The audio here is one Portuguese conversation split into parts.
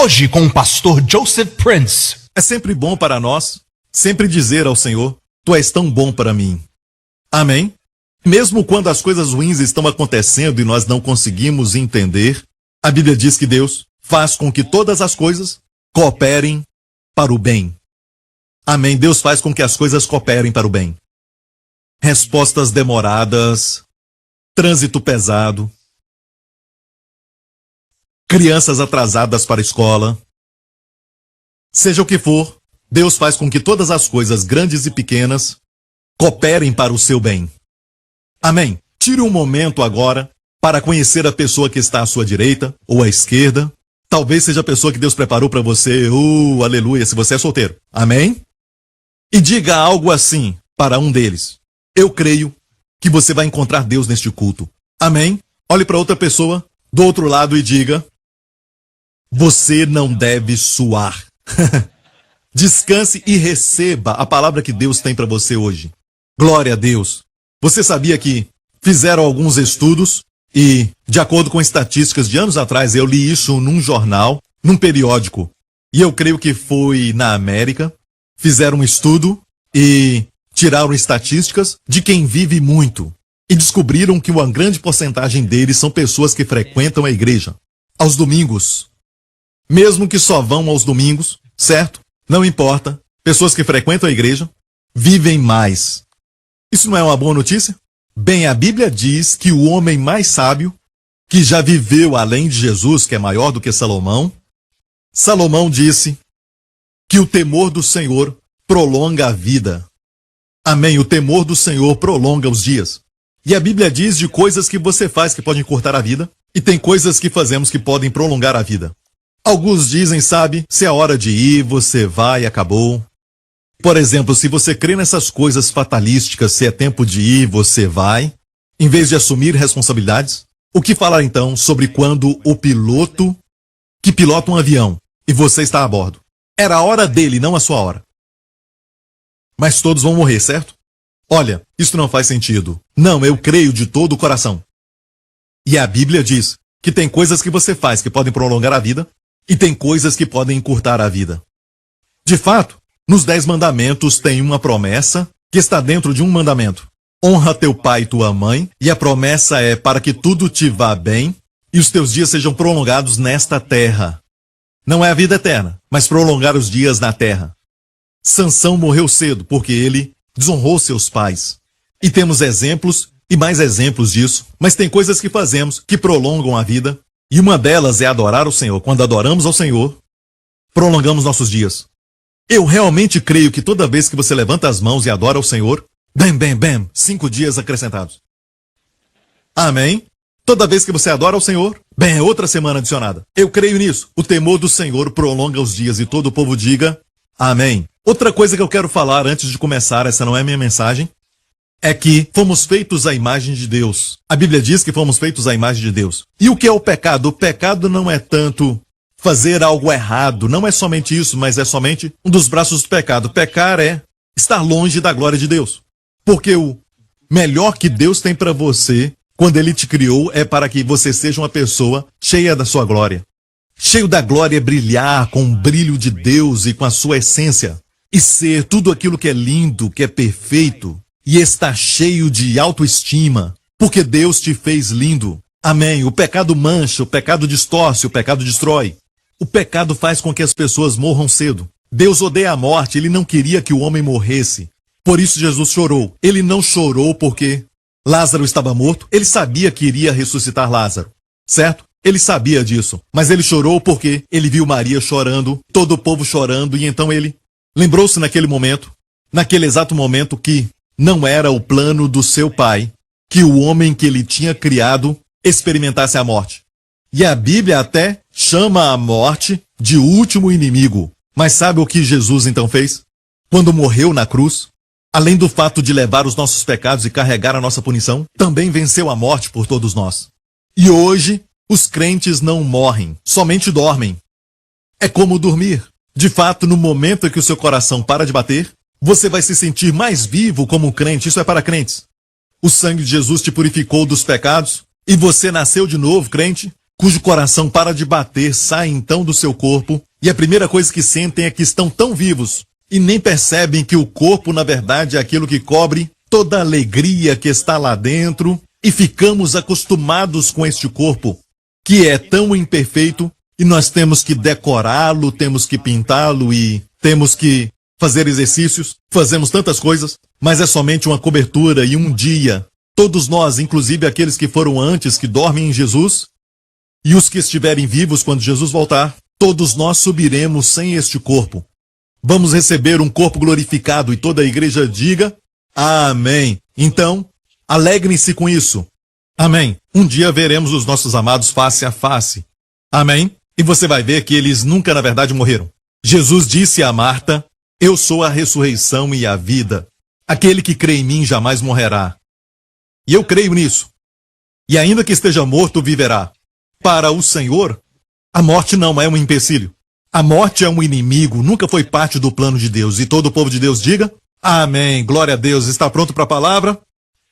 Hoje com o pastor Joseph Prince. É sempre bom para nós, sempre dizer ao Senhor, Tu és tão bom para mim. Amém? Mesmo quando as coisas ruins estão acontecendo e nós não conseguimos entender, a Bíblia diz que Deus faz com que todas as coisas cooperem para o bem. Amém? Deus faz com que as coisas cooperem para o bem. Respostas demoradas, trânsito pesado, crianças atrasadas para a escola. Seja o que for, Deus faz com que todas as coisas, grandes e pequenas, cooperem para o seu bem. Amém? Tire um momento agora para conhecer a pessoa que está à sua direita ou à esquerda. Talvez seja a pessoa que Deus preparou para você. Aleluia, se você é solteiro. Amém? E diga algo assim para um deles. Eu creio que você vai encontrar Deus neste culto. Amém? Olhe para outra pessoa do outro lado e diga: você não deve suar. Descanse e receba a palavra que Deus tem para você hoje. Glória a Deus. Você sabia que fizeram alguns estudos e, de acordo com estatísticas de anos atrás, eu li isso num jornal, num periódico, e eu creio que foi na América, fizeram um estudo e tiraram estatísticas de quem vive muito e descobriram que uma grande porcentagem deles são pessoas que frequentam a igreja aos domingos. Mesmo que só vão aos domingos, certo? Não importa. Pessoas que frequentam a igreja vivem mais. Isso não é uma boa notícia? Bem, a Bíblia diz que o homem mais sábio, que já viveu além de Jesus, que é maior do que Salomão, Salomão disse que o temor do Senhor prolonga a vida. Amém? O temor do Senhor prolonga os dias. E a Bíblia diz de coisas que você faz que podem encurtar a vida, e tem coisas que fazemos que podem prolongar a vida. Alguns dizem, sabe, se é hora de ir, você vai e acabou. Por exemplo, se você crê nessas coisas fatalísticas, se é tempo de ir, você vai, em vez de assumir responsabilidades. O que falar então sobre quando o piloto que pilota um avião e você está a bordo? Era a hora dele, não a sua hora. Mas todos vão morrer, certo? Olha, isso não faz sentido. Não, eu creio de todo o coração. E a Bíblia diz que tem coisas que você faz que podem prolongar a vida e tem coisas que podem encurtar a vida. De fato, nos 10 mandamentos tem uma promessa que está dentro de um mandamento. Honra teu pai e tua mãe, e a promessa é para que tudo te vá bem e os teus dias sejam prolongados nesta terra. Não é a vida eterna, mas prolongar os dias na terra. Sansão morreu cedo porque ele desonrou seus pais. E temos exemplos e mais exemplos disso, mas tem coisas que fazemos que prolongam a vida, e uma delas é adorar o Senhor. Quando adoramos ao Senhor, prolongamos nossos dias. Eu realmente creio que toda vez que você levanta as mãos e adora ao Senhor, 5 dias acrescentados. Amém? Toda vez que você adora ao Senhor, é outra semana adicionada. Eu creio nisso. O temor do Senhor prolonga os dias e todo o povo diga amém. Outra coisa que eu quero falar antes de começar, essa não é minha mensagem, é que fomos feitos à imagem de Deus. A Bíblia diz que fomos feitos à imagem de Deus. E o que é o pecado? O pecado não é tanto fazer algo errado, não é somente isso, mas é somente um dos braços do pecado. Pecar é estar longe da glória de Deus. Porque o melhor que Deus tem para você, quando Ele te criou, é para que você seja uma pessoa cheia da sua glória. Cheio da glória, brilhar com o brilho de Deus e com a sua essência. E ser tudo aquilo que é lindo, que é perfeito. E estar cheio de autoestima, porque Deus te fez lindo. Amém. O pecado mancha, o pecado distorce, o pecado destrói. O pecado faz com que as pessoas morram cedo. Deus odeia a morte, Ele não queria que o homem morresse. Por isso Jesus chorou. Ele não chorou porque Lázaro estava morto. Ele sabia que iria ressuscitar Lázaro, certo? Ele sabia disso. Mas ele chorou porque ele viu Maria chorando, todo o povo chorando, e então ele lembrou-se naquele exato momento que não era o plano do seu pai que o homem que ele tinha criado experimentasse a morte. E a Bíblia até chama a morte de último inimigo. Mas sabe o que Jesus então fez? Quando morreu na cruz, além do fato de levar os nossos pecados e carregar a nossa punição, também venceu a morte por todos nós. E hoje, os crentes não morrem, somente dormem. É como dormir. De fato, no momento em que o seu coração para de bater, você vai se sentir mais vivo como um crente. Isso é para crentes. O sangue de Jesus te purificou dos pecados e você nasceu de novo, crente. cujo coração para de bater, saem então do seu corpo, e a primeira coisa que sentem é que estão tão vivos, e nem percebem que o corpo, na verdade, é aquilo que cobre toda a alegria que está lá dentro, e ficamos acostumados com este corpo, que é tão imperfeito, e nós temos que decorá-lo, temos que pintá-lo e temos que fazer exercícios, fazemos tantas coisas, mas é somente uma cobertura e um dia. Todos nós, inclusive aqueles que foram antes, que dormem em Jesus, e os que estiverem vivos quando Jesus voltar, todos nós subiremos sem este corpo. Vamos receber um corpo glorificado e toda a igreja diga amém. Então, alegrem-se com isso. Amém. Um dia veremos os nossos amados face a face. Amém. E você vai ver que eles nunca, na verdade, morreram. Jesus disse a Marta: eu sou a ressurreição e a vida. Aquele que crê em mim jamais morrerá. E eu creio nisso. E ainda que esteja morto, viverá. Para o Senhor, a morte não é um empecilho. A morte é um inimigo, nunca foi parte do plano de Deus. E todo o povo de Deus diga amém. Glória a Deus. Está pronto para a palavra?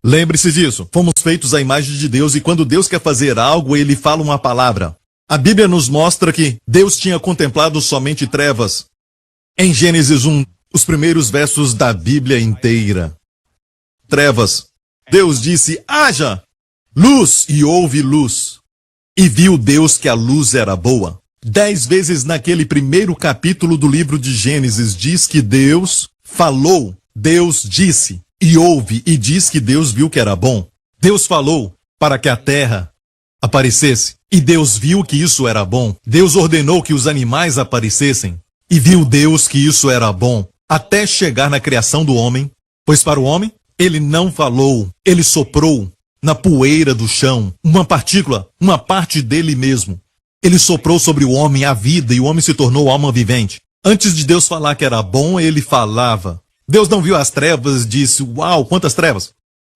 Lembre-se disso. Fomos feitos à imagem de Deus e quando Deus quer fazer algo, Ele fala uma palavra. A Bíblia nos mostra que Deus tinha contemplado somente trevas. Em Gênesis 1, os primeiros versos da Bíblia inteira. Trevas. Deus disse, haja luz, e houve luz. E viu Deus que a luz era boa. 10 vezes naquele primeiro capítulo do livro de Gênesis diz que Deus falou, Deus disse, e houve, e diz que Deus viu que era bom. Deus falou para que a terra aparecesse, e Deus viu que isso era bom. Deus ordenou que os animais aparecessem, e viu Deus que isso era bom, até chegar na criação do homem, pois para o homem, ele não falou, ele soprou na poeira do chão, uma partícula, uma parte dele mesmo. Ele soprou sobre o homem a vida, e o homem se tornou alma vivente. Antes de Deus falar que era bom, ele falava. Deus não viu as trevas e disse, uau, quantas trevas!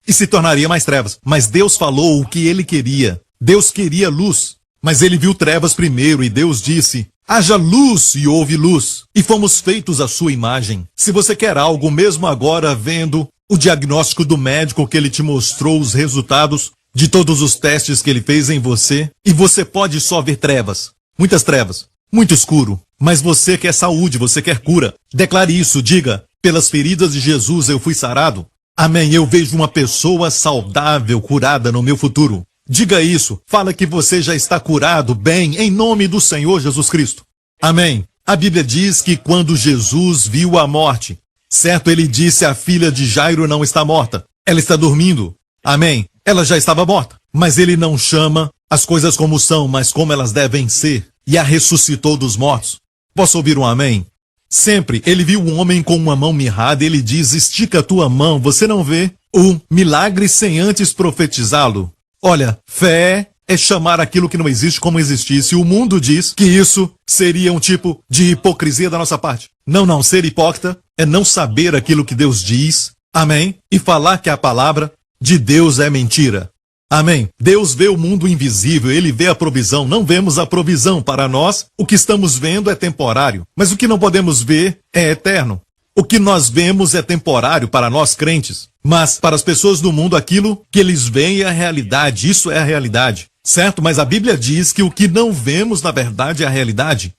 E se tornaria mais trevas. Mas Deus falou o que ele queria. Deus queria luz, mas ele viu trevas primeiro, e Deus disse, haja luz, e houve luz. E fomos feitos à sua imagem. Se você quer algo, mesmo agora vendo o diagnóstico do médico que ele te mostrou, os resultados de todos os testes que ele fez em você, e você pode só ver trevas, muitas trevas, muito escuro, mas você quer saúde, você quer cura. Declare isso, diga, pelas feridas de Jesus eu fui sarado. Amém, eu vejo uma pessoa saudável, curada no meu futuro. Diga isso, fala que você já está curado, bem, em nome do Senhor Jesus Cristo. Amém. A Bíblia diz que quando Jesus viu a morte, certo, ele disse, a filha de Jairo não está morta, ela está dormindo. Amém. Ela já estava morta, mas ele não chama as coisas como são, mas como elas devem ser, e a ressuscitou dos mortos. Posso ouvir um amém? Sempre, ele viu um homem com uma mão mirrada, ele diz, estica a tua mão, você não vê o milagre sem antes profetizá-lo. Olha, fé é chamar aquilo que não existe como existisse. O mundo diz que isso seria um tipo de hipocrisia da nossa parte. Não, ser hipócrita é não saber aquilo que Deus diz, amém, e falar que a palavra de Deus é mentira. Amém. Deus vê o mundo invisível, Ele vê a provisão. Não vemos a provisão. Para nós, o que estamos vendo é temporário. Mas o que não podemos ver é eterno. O que nós vemos é temporário para nós crentes. Mas para as pessoas do mundo, aquilo que eles veem é a realidade. Isso é a realidade. Certo? Mas a Bíblia diz que o que não vemos, na verdade, é a realidade.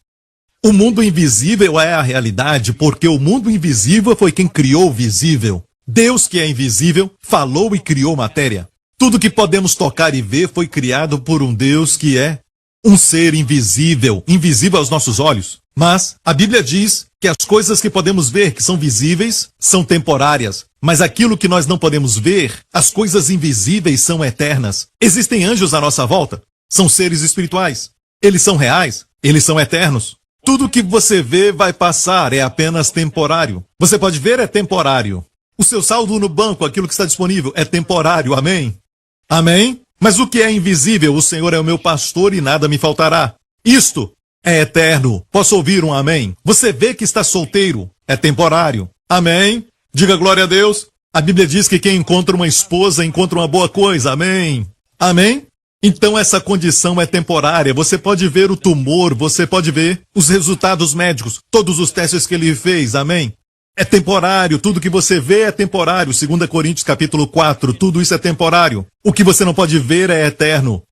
O mundo invisível é a realidade, porque o mundo invisível foi quem criou o visível. Deus, que é invisível, falou e criou matéria. Tudo que podemos tocar e ver foi criado por um Deus que é um ser invisível, invisível aos nossos olhos. Mas a Bíblia diz que as coisas que podemos ver, que são visíveis, são temporárias. Mas aquilo que nós não podemos ver, as coisas invisíveis são eternas. Existem anjos à nossa volta. São seres espirituais. Eles são reais. Eles são eternos. Tudo que você vê vai passar, é apenas temporário. Você pode ver, é temporário. O seu saldo no banco, aquilo que está disponível, é temporário. Amém? Amém? Mas o que é invisível? O Senhor é o meu pastor e nada me faltará. Isto é eterno. Posso ouvir um amém? Você vê que está solteiro, é temporário. Amém? Diga glória a Deus. A Bíblia diz que quem encontra uma esposa encontra uma boa coisa. Amém? Amém? Então essa condição é temporária. Você pode ver o tumor, você pode ver os resultados médicos, todos os testes que ele fez. Amém? É temporário, tudo que você vê é temporário. 2 Coríntios capítulo 4, tudo isso é temporário. O que você não pode ver é eterno.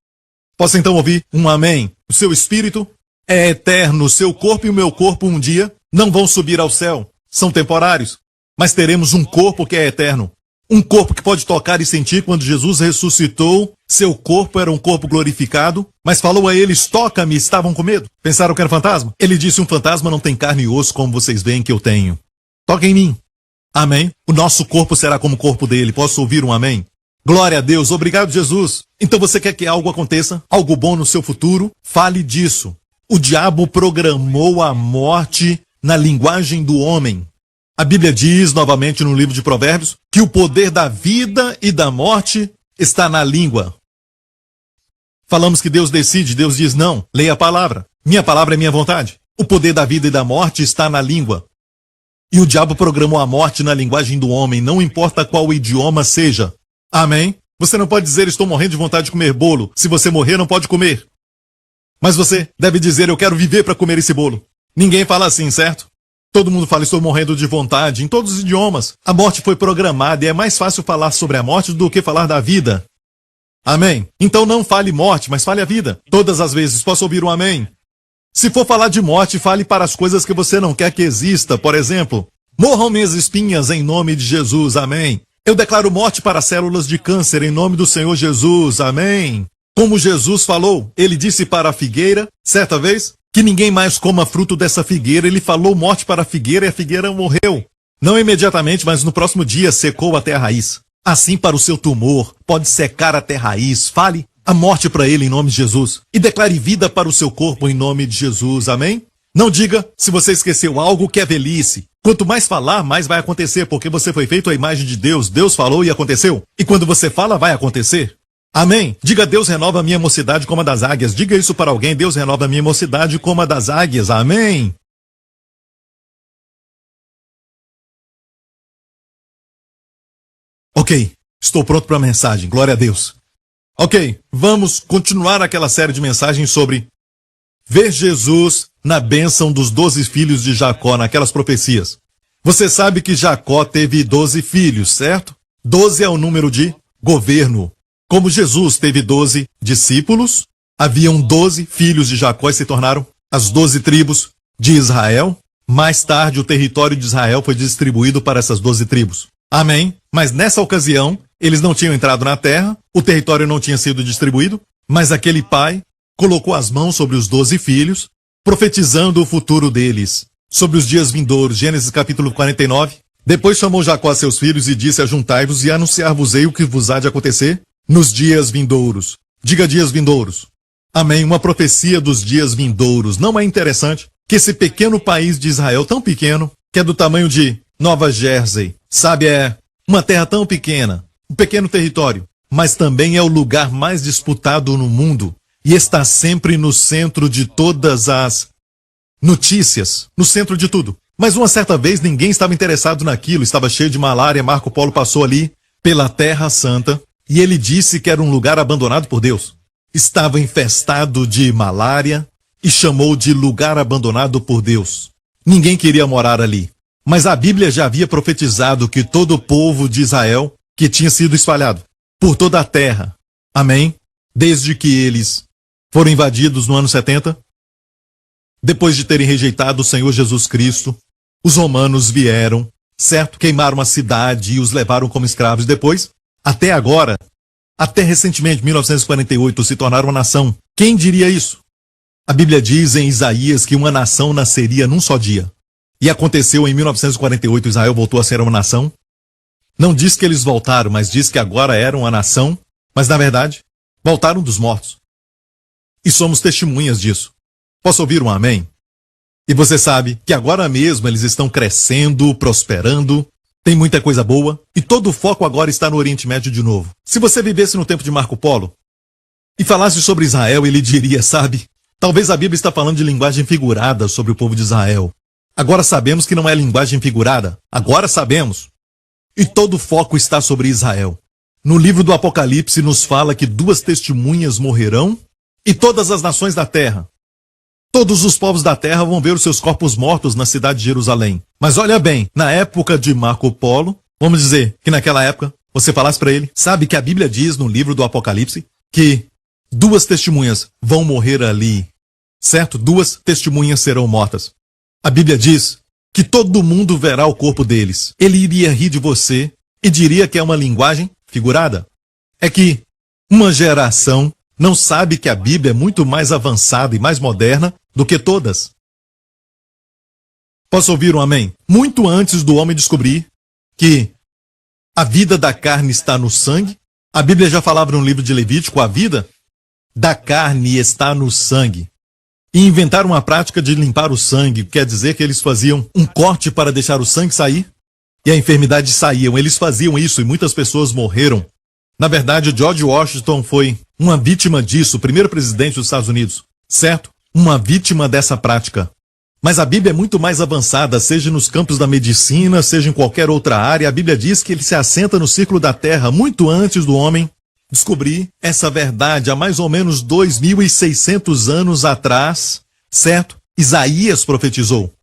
Posso então ouvir um amém? O seu espírito é eterno, o seu corpo e o meu corpo um dia não vão subir ao céu. São temporários. Mas teremos um corpo que é eterno. Um corpo que pode tocar e sentir. Quando Jesus ressuscitou, seu corpo era um corpo glorificado, mas falou a eles, toca-me, estavam com medo. Pensaram que era fantasma? Ele disse, um fantasma não tem carne e osso como vocês veem que eu tenho. Toca em mim. Amém? O nosso corpo será como o corpo dele. Posso ouvir um amém? Glória a Deus. Obrigado, Jesus. Então você quer que algo aconteça? Algo bom no seu futuro? Fale disso. O diabo programou a morte na linguagem do homem. A Bíblia diz, novamente no livro de Provérbios, que o poder da vida e da morte está na língua. Falamos que Deus decide, Deus diz não. Leia a palavra. Minha palavra é minha vontade. O poder da vida e da morte está na língua. E o diabo programou a morte na linguagem do homem, não importa qual o idioma seja. Amém? Você não pode dizer, estou morrendo de vontade de comer bolo. Se você morrer, não pode comer. Mas você deve dizer, eu quero viver para comer esse bolo. Ninguém fala assim, certo? Todo mundo fala, estou morrendo de vontade, em todos os idiomas. A morte foi programada e é mais fácil falar sobre a morte do que falar da vida. Amém? Então não fale morte, mas fale a vida. Todas as vezes, posso ouvir um amém? Se for falar de morte, fale para as coisas que você não quer que exista. Por exemplo, morram minhas espinhas em nome de Jesus, amém? Eu declaro morte para células de câncer em nome do Senhor Jesus, amém? Como Jesus falou, ele disse para a figueira, certa vez, que ninguém mais coma fruto dessa figueira. Ele falou morte para a figueira e a figueira morreu. Não imediatamente, mas no próximo dia secou até a raiz. Assim para o seu tumor, pode secar até a raiz. Fale a morte para ele em nome de Jesus. E declare vida para o seu corpo em nome de Jesus, amém? Não diga, se você esqueceu algo, que é velhice. Quanto mais falar, mais vai acontecer, porque você foi feito à imagem de Deus. Deus falou e aconteceu. E quando você fala, vai acontecer. Amém? Diga, Deus renova a minha mocidade como a das águias. Diga isso para alguém, Deus renova a minha mocidade como a das águias. Amém? Ok, estou pronto para a mensagem. Glória a Deus. Ok, vamos continuar aquela série de mensagens sobre ver Jesus na bênção dos 12 filhos de Jacó, naquelas profecias. Você sabe que Jacó teve 12 filhos, certo? 12 é o número de governo. Como Jesus teve 12 discípulos, haviam 12 filhos de Jacó e se tornaram as 12 tribos de Israel. Mais tarde, o território de Israel foi distribuído para essas 12 tribos. Amém? Mas nessa ocasião, eles não tinham entrado na terra, o território não tinha sido distribuído, mas aquele pai colocou as mãos sobre os 12 filhos, profetizando o futuro deles, sobre os dias vindouros. Gênesis capítulo 49. Depois chamou Jacó a seus filhos e disse, ajuntai-vos e anunciar-vos-ei o que vos há de acontecer nos dias vindouros. Diga dias vindouros. Amém. Uma profecia dos dias vindouros. Não é interessante que esse pequeno país de Israel, tão pequeno, que é do tamanho de Nova Jersey, sabe, é uma terra tão pequena, um pequeno território, mas também é o lugar mais disputado no mundo e está sempre no centro de todas as notícias, no centro de tudo. Mas uma certa vez ninguém estava interessado naquilo, estava cheio de malária. Marco Polo passou ali pela Terra Santa e ele disse que era um lugar abandonado por Deus. Estava infestado de malária e chamou de lugar abandonado por Deus. Ninguém queria morar ali. Mas a Bíblia já havia profetizado que todo o povo de Israel, que tinha sido espalhado por toda a terra, amém? Desde que eles foram invadidos no ano 70, depois de terem rejeitado o Senhor Jesus Cristo, os romanos vieram, certo? Queimaram a cidade e os levaram como escravos. Depois, até agora, até recentemente, 1948, se tornaram uma nação. Quem diria isso? A Bíblia diz em Isaías que uma nação nasceria num só dia. E aconteceu em 1948, Israel voltou a ser uma nação. Não diz que eles voltaram, mas diz que agora eram uma nação. Mas, na verdade, voltaram dos mortos. E somos testemunhas disso. Posso ouvir um amém? E você sabe que agora mesmo eles estão crescendo, prosperando, tem muita coisa boa, e todo o foco agora está no Oriente Médio de novo. Se você vivesse no tempo de Marco Polo e falasse sobre Israel, ele diria, sabe, talvez a Bíblia está falando de linguagem figurada sobre o povo de Israel. Agora sabemos que não é linguagem figurada. Agora sabemos. E todo o foco está sobre Israel. No livro do Apocalipse nos fala que 2 testemunhas morrerão e todas as nações da terra. Todos os povos da terra vão ver os seus corpos mortos na cidade de Jerusalém. Mas olha bem, na época de Marco Polo, vamos dizer que naquela época, você falasse para ele, sabe que a Bíblia diz no livro do Apocalipse que 2 testemunhas vão morrer ali, certo? 2 testemunhas serão mortas. A Bíblia diz que todo mundo verá o corpo deles. Ele iria rir de você e diria que é uma linguagem figurada. É que uma geração não sabe que a Bíblia é muito mais avançada e mais moderna do que todas. Posso ouvir um amém? Muito antes do homem descobrir que a vida da carne está no sangue, a Bíblia já falava no livro de Levítico, a vida da carne está no sangue. E inventaram uma prática de limpar o sangue, quer dizer que eles faziam um corte para deixar o sangue sair e a enfermidade saía. Eles faziam isso e muitas pessoas morreram. Na verdade, George Washington foi uma vítima disso, o primeiro presidente dos Estados Unidos, certo? Uma vítima dessa prática. Mas a Bíblia é muito mais avançada, seja nos campos da medicina, seja em qualquer outra área. A Bíblia diz que ele se assenta no círculo da terra muito antes do homem descobrir essa verdade, há mais ou menos 2.600 anos atrás, certo? Isaías profetizou.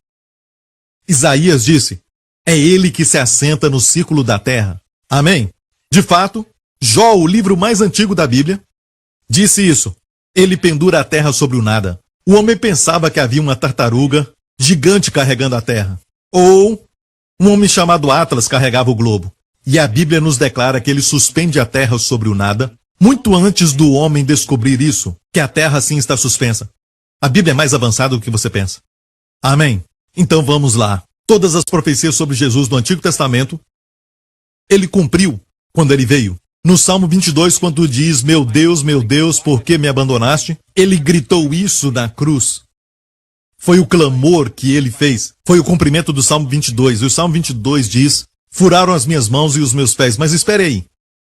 Isaías disse, é ele que se assenta no círculo da terra. Amém? De fato, Jó, o livro mais antigo da Bíblia, disse isso. Ele pendura a terra sobre o nada. O homem pensava que havia uma tartaruga gigante carregando a terra. Ou um homem chamado Atlas carregava o globo. E a Bíblia nos declara que ele suspende a terra sobre o nada, muito antes do homem descobrir isso, que a terra assim está suspensa. A Bíblia é mais avançada do que você pensa. Amém? Então vamos lá. Todas as profecias sobre Jesus do Antigo Testamento, ele cumpriu quando ele veio. No Salmo 22, quando diz, meu Deus, por que me abandonaste? Ele gritou isso na cruz. Foi o clamor que ele fez. Foi o cumprimento do Salmo 22. E o Salmo 22 diz, furaram as minhas mãos e os meus pés. Mas espere aí.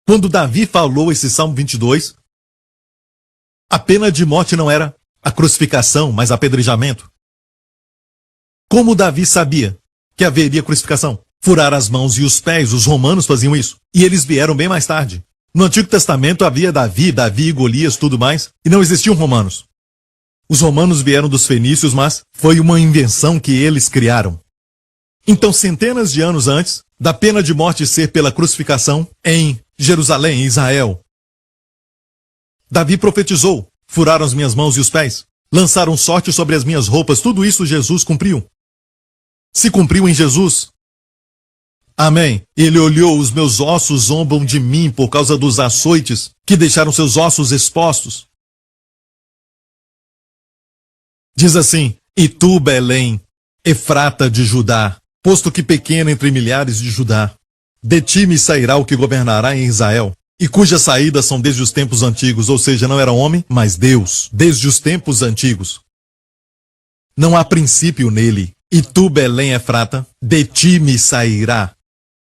Quando Davi falou esse Salmo 22, a pena de morte não era a crucificação, mas apedrejamento. Como Davi sabia que haveria crucificação? Furar as mãos e os pés, os romanos faziam isso. E eles vieram bem mais tarde. No Antigo Testamento havia Davi e Golias, tudo mais, e não existiam romanos. Os romanos vieram dos fenícios, mas foi uma invenção que eles criaram. Então, centenas de anos antes da pena de morte ser pela crucificação em Jerusalém, em Israel, Davi profetizou, furaram as minhas mãos e os pés, lançaram sorte sobre as minhas roupas, tudo isso Jesus cumpriu. Se cumpriu em Jesus. Amém. Ele olhou, os meus ossos zombam de mim por causa dos açoites que deixaram seus ossos expostos. Diz assim, e tu, Belém, Efrata de Judá, posto que pequena entre milhares de Judá, de ti me sairá o que governará em Israel, e cujas saídas são desde os tempos antigos, ou seja, não era homem, mas Deus, desde os tempos antigos. Não há princípio nele. E tu, Belém Efrata, de ti me sairá.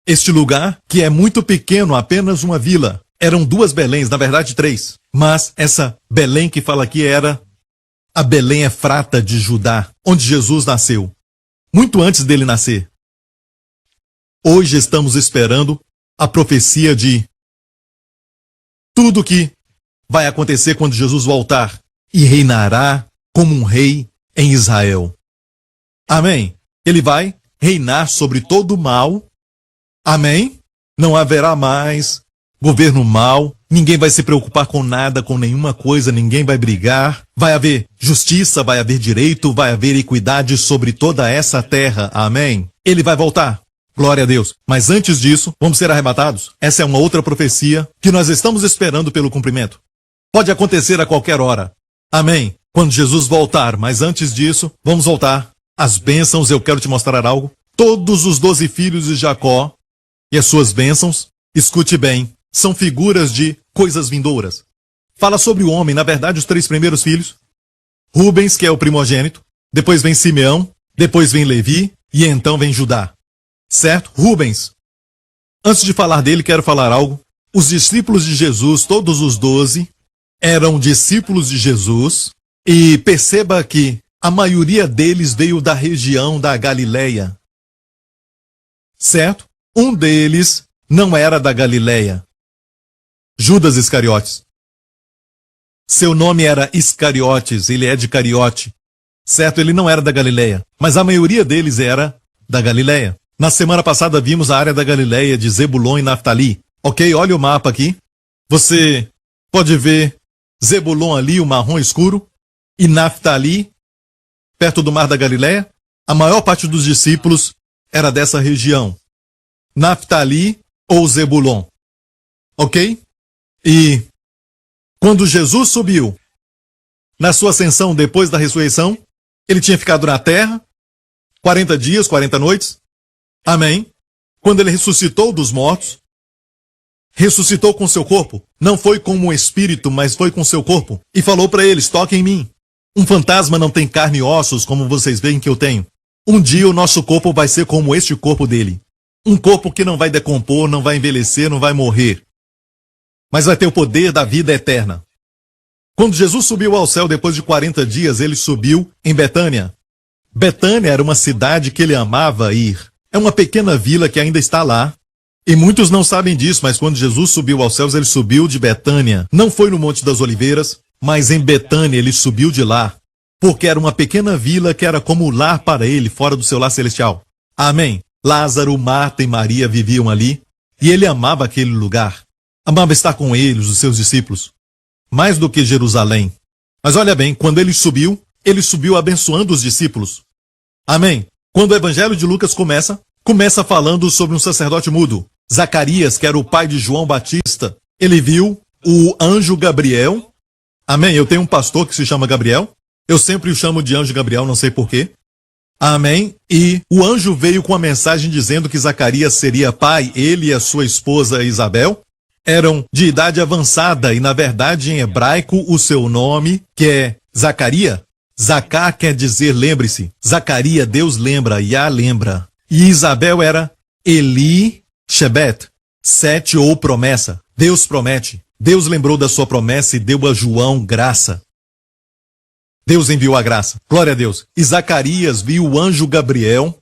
Este lugar, que é muito pequeno, apenas uma vila, eram 2 Beléns, na verdade 3. Mas essa Belém que fala aqui era a Belém Efrata de Judá, onde Jesus nasceu. Muito antes dele nascer. Hoje estamos esperando a profecia de tudo que vai acontecer quando Jesus voltar e reinará como um rei em Israel. Amém? Ele vai reinar sobre todo o mal. Amém? Não haverá mais governo mau. Ninguém vai se preocupar com nada, com nenhuma coisa. Ninguém vai brigar. Vai haver justiça, vai haver direito, vai haver equidade sobre toda essa terra. Amém? Ele vai voltar. Glória a Deus. Mas antes disso, vamos ser arrebatados. Essa é uma outra profecia que nós estamos esperando pelo cumprimento. Pode acontecer a qualquer hora. Amém? Quando Jesus voltar. Mas antes disso, vamos voltar. As bênçãos, eu quero te mostrar algo. Todos os 12 filhos de Jacó e as suas bênçãos, escute bem, são figuras de coisas vindouras. Fala sobre o homem, na verdade, os 3 primeiros filhos. Rubens, que é o primogênito. Depois vem Simeão. Depois vem Levi. E então vem Judá. Certo? Rubens. Antes de falar dele, quero falar algo. Os discípulos de Jesus, todos os 12, eram discípulos de Jesus. E perceba que a maioria deles veio da região da Galileia. Certo? Um deles não era da Galileia. Judas Iscariotes. Seu nome era Iscariotes, ele é de Cariote. Certo? Ele não era da Galileia. Mas a maioria deles era da Galileia. Na semana passada vimos a área da Galileia de Zebulon e Naftali. Ok? Olha o mapa aqui. Você pode ver Zebulon ali, o marrom escuro, e Naftali, perto do mar da Galileia. A maior parte dos discípulos era dessa região. Naftali ou Zebulon. Ok? E quando Jesus subiu, na sua ascensão depois da ressurreição, ele tinha ficado na terra 40 dias, 40 noites. Amém? Quando ele ressuscitou dos mortos, ressuscitou com seu corpo. Não foi como um espírito, mas foi com seu corpo. E falou para eles, toquem em mim. Um fantasma não tem carne e ossos, como vocês veem que eu tenho. Um dia o nosso corpo vai ser como este corpo dele. Um corpo que não vai decompor, não vai envelhecer, não vai morrer. Mas vai ter o poder da vida eterna. Quando Jesus subiu ao céu depois de 40 dias, ele subiu em Betânia. Betânia era uma cidade que ele amava ir. É uma pequena vila que ainda está lá. E muitos não sabem disso, mas quando Jesus subiu aos céus, ele subiu de Betânia. Não foi no Monte das Oliveiras, mas em Betânia ele subiu de lá. Porque era uma pequena vila que era como o lar para ele, fora do seu lar celestial. Amém? Lázaro, Marta e Maria viviam ali. E ele amava aquele lugar. Amava estar com eles, os seus discípulos. Mais do que Jerusalém. Mas olha bem, quando ele subiu abençoando os discípulos. Amém? Quando o Evangelho de Lucas começa falando sobre um sacerdote mudo. Zacarias, que era o pai de João Batista, ele viu o anjo Gabriel. Amém? Eu tenho um pastor que se chama Gabriel. Eu sempre o chamo de anjo Gabriel, não sei porquê. Amém? E o anjo veio com a mensagem dizendo que Zacarias seria pai, ele e a sua esposa Isabel. Eram de idade avançada e, na verdade, em hebraico, o seu nome, que é Zacaria. Zacá quer dizer lembre-se. Zacaria, Deus lembra, Yah lembra. E Isabel era Eli Shebet, 7 ou promessa. Deus promete. Deus lembrou da sua promessa e deu a João graça. Deus enviou a graça. Glória a Deus. E Zacarias viu o anjo Gabriel.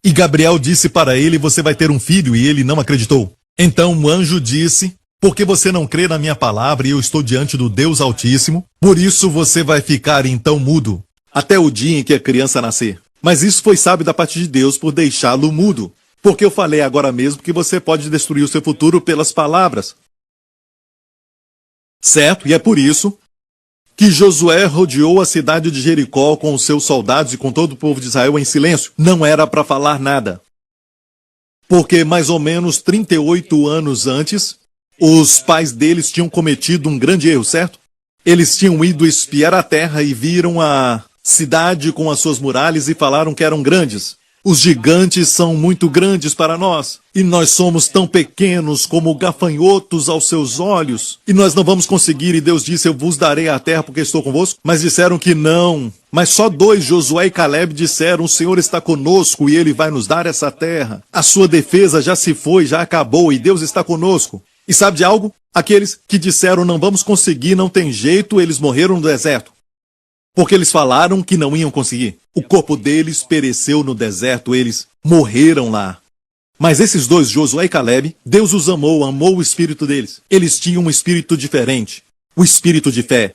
E Gabriel disse para ele, você vai ter um filho, e ele não acreditou. Então o anjo disse, porque você não crê na minha palavra e eu estou diante do Deus Altíssimo, por isso você vai ficar então mudo, até o dia em que a criança nascer. Mas isso foi sábio da parte de Deus por deixá-lo mudo, porque eu falei agora mesmo que você pode destruir o seu futuro pelas palavras. Certo? E é por isso que Josué rodeou a cidade de Jericó com os seus soldados e com todo o povo de Israel em silêncio. Não era para falar nada. Porque mais ou menos 38 anos antes, os pais deles tinham cometido um grande erro, certo? Eles tinham ido espiar a terra e viram a cidade com as suas muralhas e falaram que eram grandes. Os gigantes são muito grandes para nós, e nós somos tão pequenos como gafanhotos aos seus olhos, e nós não vamos conseguir, e Deus disse, eu vos darei a terra porque estou convosco. Mas disseram que não. Mas só 2, Josué e Caleb, disseram, o Senhor está conosco e Ele vai nos dar essa terra. A sua defesa já se foi, já acabou, e Deus está conosco. E sabe de algo? Aqueles que disseram, não vamos conseguir, não tem jeito, eles morreram no deserto. Porque eles falaram que não iam conseguir. O corpo deles pereceu no deserto, eles morreram lá. Mas esses 2, Josué e Caleb, Deus os amou o espírito deles. Eles tinham um espírito diferente, o espírito de fé.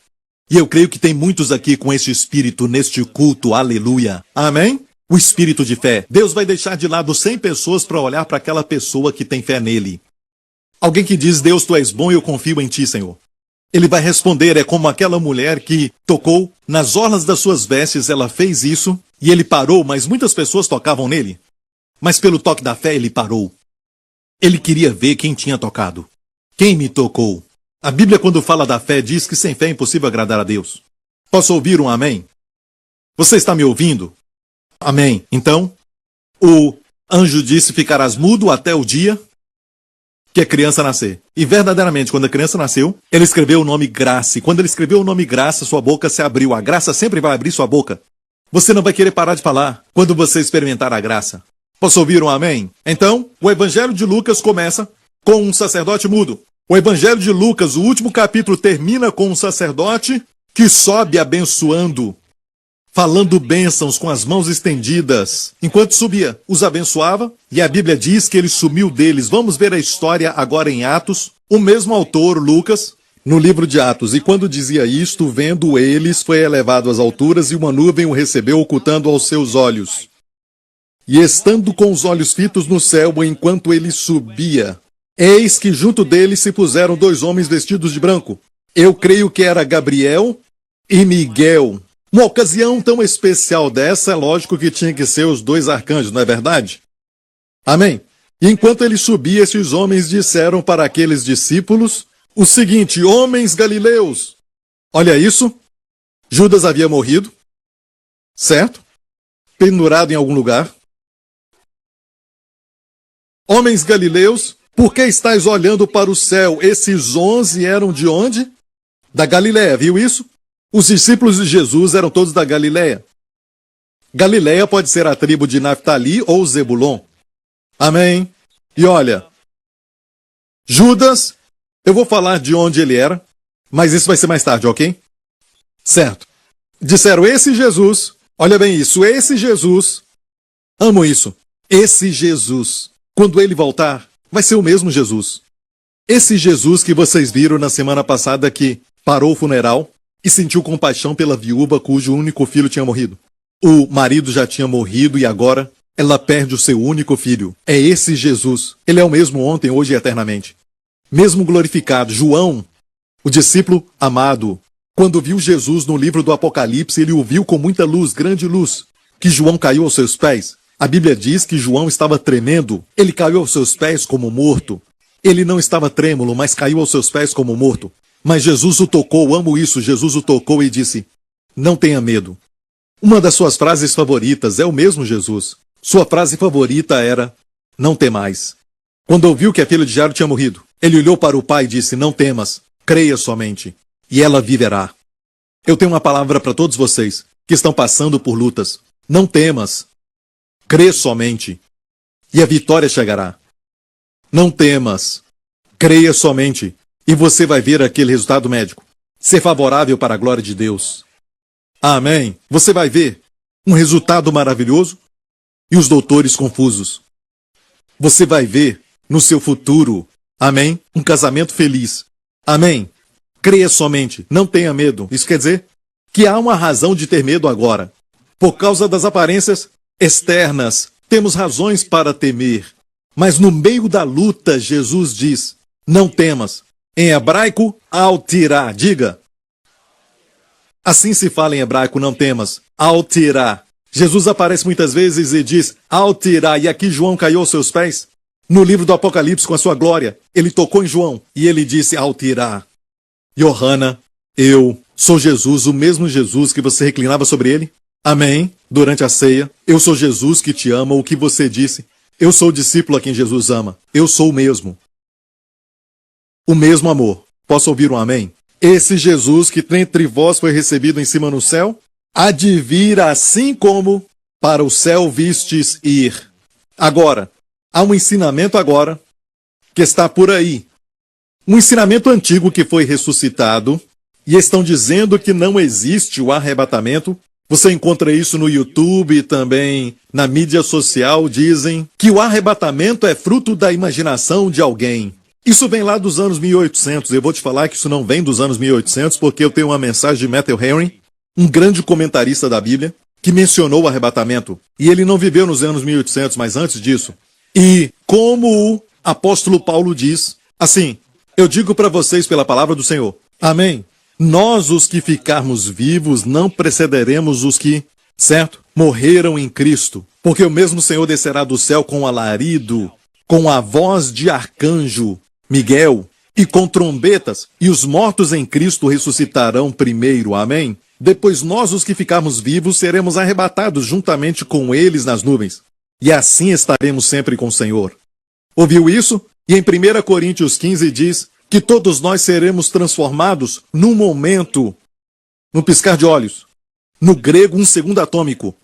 E eu creio que tem muitos aqui com esse espírito neste culto, aleluia. Amém? O espírito de fé. Deus vai deixar de lado 100 pessoas para olhar para aquela pessoa que tem fé nele. Alguém que diz, Deus, tu és bom e eu confio em ti, Senhor. Ele vai responder, é como aquela mulher que tocou nas orlas das suas vestes, ela fez isso, e ele parou, mas muitas pessoas tocavam nele. Mas pelo toque da fé ele parou. Ele queria ver quem tinha tocado. Quem me tocou? A Bíblia, quando fala da fé, diz que sem fé é impossível agradar a Deus. Posso ouvir um amém? Você está me ouvindo? Amém. Então, o anjo disse, ficarás mudo até o dia que a criança nascer. E verdadeiramente, quando a criança nasceu, ele escreveu o nome Graça. E quando ele escreveu o nome Graça, sua boca se abriu. A graça sempre vai abrir sua boca. Você não vai querer parar de falar quando você experimentar a graça. Posso ouvir um amém? Então, o Evangelho de Lucas começa com um sacerdote mudo. O Evangelho de Lucas, o último capítulo, termina com um sacerdote que sobe abençoando, falando bênçãos com as mãos estendidas. Enquanto subia, os abençoava, e a Bíblia diz que ele sumiu deles. Vamos ver a história agora em Atos. O mesmo autor, Lucas, no livro de Atos. E quando dizia isto, vendo eles, foi elevado às alturas, e uma nuvem o recebeu, ocultando aos seus olhos. E estando com os olhos fitos no céu, enquanto ele subia, eis que junto dele se puseram 2 homens vestidos de branco, Eu creio que era Gabriel e Miguel. Uma ocasião tão especial dessa, é lógico que tinha que ser os dois arcanjos, não é verdade? Amém? E enquanto ele subia, esses homens disseram para aqueles discípulos o seguinte: homens galileus, olha isso, Judas havia morrido, certo? Pendurado em algum lugar. Homens galileus, por que estáis olhando para o céu? Esses 11 eram de onde? Da Galileia, viu isso? Os discípulos de Jesus eram todos da Galileia. Galileia pode ser a tribo de Naftali ou Zebulon. Amém? E olha, Judas, eu vou falar de onde ele era, mas isso vai ser mais tarde, ok? Certo. Disseram, esse Jesus, olha bem isso, esse Jesus, amo isso, esse Jesus, quando ele voltar, vai ser o mesmo Jesus. Esse Jesus que vocês viram na semana passada que parou o funeral e sentiu compaixão pela viúva cujo único filho tinha morrido. O marido já tinha morrido e agora ela perde o seu único filho. É esse Jesus. Ele é o mesmo ontem, hoje e eternamente. Mesmo glorificado. João, o discípulo amado, quando viu Jesus no livro do Apocalipse, ele o viu com muita luz, grande luz, que João caiu aos seus pés. A Bíblia diz que João estava tremendo. Ele caiu aos seus pés como morto. Ele não estava trêmulo, mas caiu aos seus pés como morto. Mas Jesus o tocou, amo isso, Jesus o tocou e disse, não tenha medo. Uma das suas frases favoritas é o mesmo Jesus. Sua frase favorita era, não temais. Quando ouviu que a filha de Jairo tinha morrido, ele olhou para o pai e disse, não temas, creia somente, e ela viverá. Eu tenho uma palavra para todos vocês que estão passando por lutas. Não temas, crê somente, e a vitória chegará. Não temas, creia somente, e você vai ver aquele resultado médico ser favorável para a glória de Deus. Amém. Você vai ver um resultado maravilhoso e os doutores confusos. Você vai ver no seu futuro, amém, um casamento feliz. Amém. Creia somente, não tenha medo. Isso quer dizer que há uma razão de ter medo agora. Por causa das aparências externas, temos razões para temer. Mas no meio da luta, Jesus diz, não temas. Em hebraico, al-tirá. Diga. Assim se fala em hebraico, não temas. Al-tirá. Jesus aparece muitas vezes e diz, al-tirá. E aqui João caiu aos seus pés. No livro do Apocalipse, com a sua glória, ele tocou em João e ele disse, al-tirá. Johanna, eu sou Jesus, o mesmo Jesus que você reclinava sobre ele. Amém. Durante a ceia, eu sou Jesus que te ama, o que você disse. Eu sou o discípulo a quem Jesus ama. Eu sou o mesmo. O mesmo amor. Posso ouvir um amém? Esse Jesus que dentre vós foi recebido em cima no céu, há de vir assim como para o céu vistes ir. Agora, há um ensinamento agora que está por aí. Um ensinamento antigo que foi ressuscitado e estão dizendo que não existe o arrebatamento. Você encontra isso no YouTube e também na mídia social. Dizem que o arrebatamento é fruto da imaginação de alguém. Isso vem lá dos anos 1800. Eu vou te falar que isso não vem dos anos 1800 porque eu tenho uma mensagem de Matthew Henry, um grande comentarista da Bíblia, que mencionou o arrebatamento. E ele não viveu nos anos 1800, mas antes disso. E como o apóstolo Paulo diz, assim, eu digo para vocês pela palavra do Senhor. Amém. Nós, os que ficarmos vivos, não precederemos os que, certo, morreram em Cristo. Porque o mesmo Senhor descerá do céu com alarido, com a voz de arcanjo Miguel, e com trombetas, e os mortos em Cristo ressuscitarão primeiro. Amém? Depois nós, os que ficarmos vivos, seremos arrebatados juntamente com eles nas nuvens. E assim estaremos sempre com o Senhor. Ouviu isso? E em 1 Coríntios 15 diz que todos nós seremos transformados num momento, no piscar de olhos. No grego, um segundo atômico.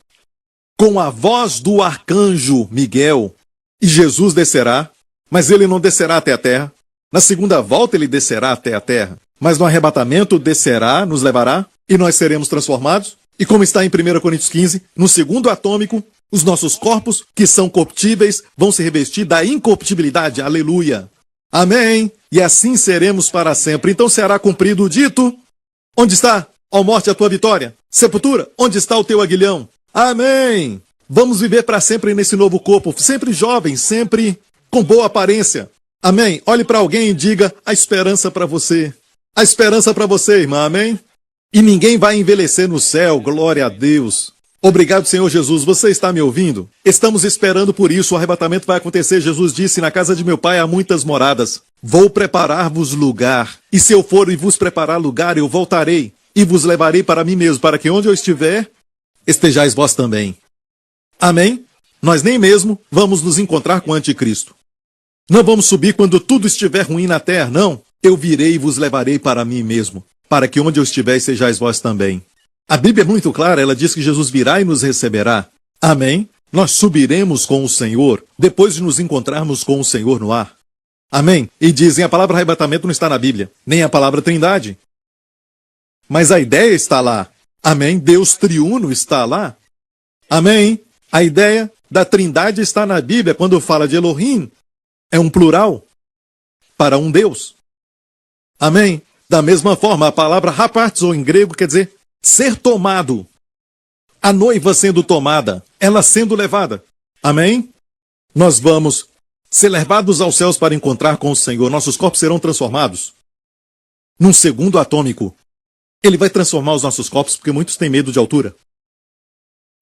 Com a voz do arcanjo Miguel. E Jesus descerá, mas ele não descerá até a terra. Na segunda volta ele descerá até a terra. Mas no arrebatamento descerá, nos levará, e nós seremos transformados. E como está em 1 Coríntios 15, no segundo atômico, os nossos corpos, que são corruptíveis, vão se revestir da incorruptibilidade. Aleluia. Amém. E assim seremos para sempre. Então será cumprido o dito. Onde está, ó morte, a tua vitória? Sepultura, onde está o teu aguilhão? Amém. Vamos viver para sempre nesse novo corpo, sempre jovem, sempre com boa aparência. Amém. Olhe para alguém e diga a esperança para você. A esperança para você, irmã, amém? E ninguém vai envelhecer no céu, glória a Deus. Obrigado, Senhor Jesus. Você está me ouvindo? Estamos esperando por isso. O arrebatamento vai acontecer. Jesus disse: na casa de meu pai há muitas moradas. Vou preparar-vos lugar. E se eu for e vos preparar lugar, eu voltarei e vos levarei para mim mesmo, para que onde eu estiver, estejais vós também. Amém? Nós nem mesmo vamos nos encontrar com o anticristo. Não vamos subir quando tudo estiver ruim na terra, não. Eu virei e vos levarei para mim mesmo, para que onde eu estiver, sejais vós também. A Bíblia é muito clara, ela diz que Jesus virá e nos receberá. Amém? Nós subiremos com o Senhor, depois de nos encontrarmos com o Senhor no ar. Amém? E dizem, a palavra arrebatamento não está na Bíblia, nem a palavra trindade. Mas a ideia está lá. Amém? Deus triuno está lá. Amém? A ideia da trindade está na Bíblia. Quando fala de Elohim, é um plural para um Deus. Amém? Da mesma forma, a palavra hapartizo em grego quer dizer ser tomado. A noiva sendo tomada, ela sendo levada. Amém? Nós vamos ser levados aos céus para encontrar com o Senhor. Nossos corpos serão transformados num segundo atômico. Ele vai transformar os nossos corpos porque muitos têm medo de altura.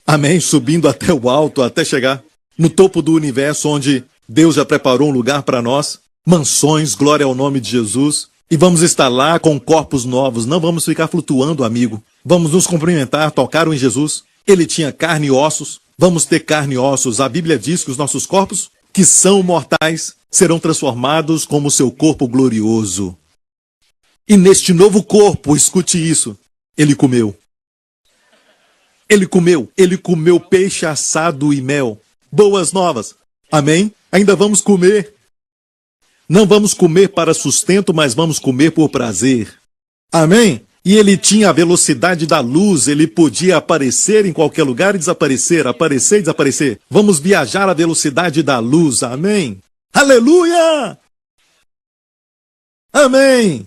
Amém? Subindo até o alto, até chegar no topo do universo, onde Deus já preparou um lugar para nós. Mansões, glória ao nome de Jesus. E vamos estar lá com corpos novos. Não vamos ficar flutuando, amigo. Vamos nos cumprimentar, tocaram em Jesus. Ele tinha carne e ossos. Vamos ter carne e ossos. A Bíblia diz que os nossos corpos, que são mortais, serão transformados como seu corpo glorioso. E neste novo corpo, escute isso, ele comeu. Ele comeu peixe assado e mel. Boas novas. Amém? Ainda vamos comer. Não vamos comer para sustento, mas vamos comer por prazer. Amém? E ele tinha a velocidade da luz, ele podia aparecer em qualquer lugar e desaparecer, aparecer e desaparecer. Vamos viajar à velocidade da luz. Amém? Aleluia! Amém!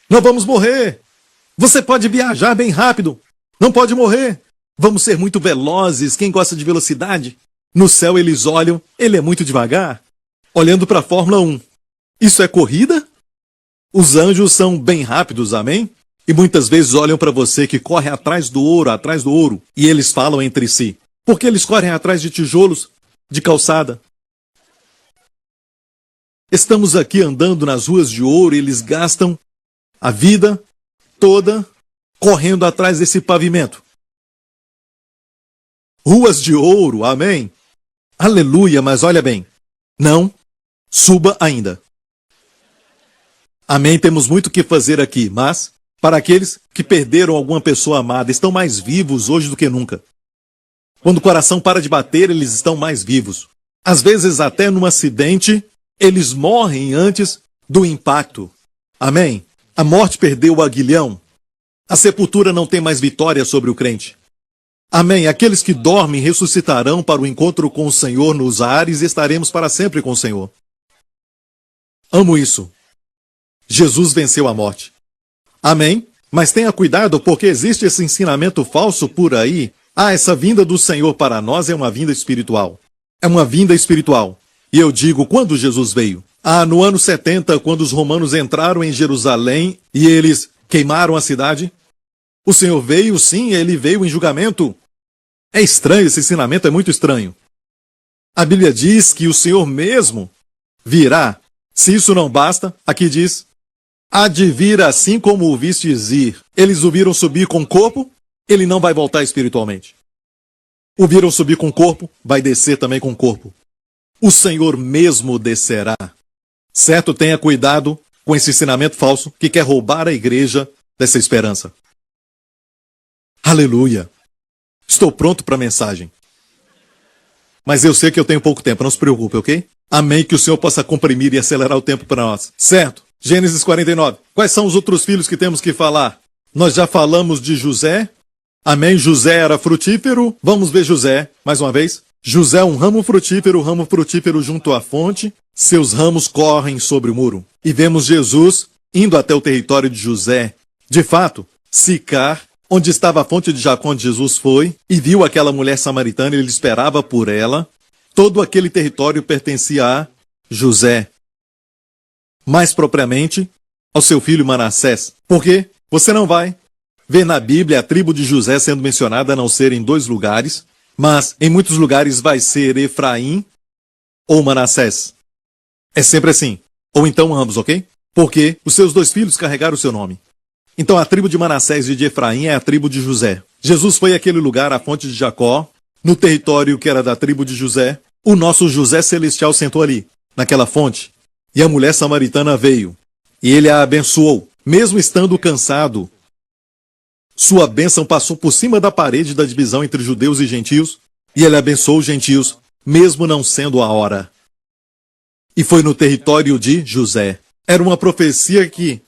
Não vamos morrer. Você pode viajar bem rápido. Não pode morrer. Vamos ser muito velozes. Quem gosta de velocidade? No céu eles olham, ele é muito devagar. Olhando para a Fórmula 1. Isso é corrida? Os anjos são bem rápidos, amém? E muitas vezes olham para você que corre atrás do ouro, e eles falam entre si. Porque eles correm atrás de tijolos, de calçada. Estamos aqui andando nas ruas de ouro e eles gastam a vida toda correndo atrás desse pavimento. Ruas de ouro, amém? Aleluia, mas olha bem, não suba ainda. Amém, temos muito o que fazer aqui, mas para aqueles que perderam alguma pessoa amada, estão mais vivos hoje do que nunca. Quando o coração para de bater, eles estão mais vivos. Às vezes até num acidente, eles morrem antes do impacto. Amém? A morte perdeu o aguilhão. A sepultura não tem mais vitória sobre o crente. Amém. Aqueles que dormem ressuscitarão para o encontro com o Senhor nos ares e estaremos para sempre com o Senhor. Amo isso. Jesus venceu a morte. Amém? Mas tenha cuidado porque existe esse ensinamento falso por aí. Essa vinda do Senhor para nós é uma vinda espiritual. É uma vinda espiritual. E eu digo, quando Jesus veio? No ano 70, quando os romanos entraram em Jerusalém e eles queimaram a cidade. O Senhor veio, sim, ele veio em julgamento. É estranho, esse ensinamento é muito estranho. A Bíblia diz que o Senhor mesmo virá. Se isso não basta, aqui diz, há de vir assim como o vistes ir. Eles o viram subir com o corpo, ele não vai voltar espiritualmente. O viram subir com o corpo, vai descer também com o corpo. O Senhor mesmo descerá. Certo? Tenha cuidado com esse ensinamento falso que quer roubar a igreja dessa esperança. Aleluia! Estou pronto para a mensagem. Mas eu sei que eu tenho pouco tempo, não se preocupe, ok? Amém, que o Senhor possa comprimir e acelerar o tempo para nós. Certo? Gênesis 49. Quais são os outros filhos que temos que falar? Nós já falamos de José. Amém, José era frutífero. Vamos ver José, mais uma vez. José, um ramo frutífero junto à fonte. Seus ramos correm sobre o muro. E vemos Jesus indo até o território de José. De fato, Sicar, onde estava a fonte de Jacó, onde Jesus foi, e viu aquela mulher samaritana, ele esperava por ela. Todo aquele território pertencia a José. Mais propriamente, ao seu filho Manassés. Por quê? Você não vai ver na Bíblia a tribo de José sendo mencionada a não ser em 2 lugares, mas em muitos lugares vai ser Efraim ou Manassés. É sempre assim. Ou então ambos, ok? Porque os seus 2 filhos carregaram o seu nome. Então a tribo de Manassés e de Efraim é a tribo de José. Jesus foi àquele lugar, a fonte de Jacó, no território que era da tribo de José. O nosso José Celestial sentou ali, naquela fonte, e a mulher samaritana veio. E ele a abençoou. Mesmo estando cansado, sua bênção passou por cima da parede da divisão entre judeus e gentios, e ele abençoou os gentios, mesmo não sendo a hora. E foi no território de José. Era uma profecia que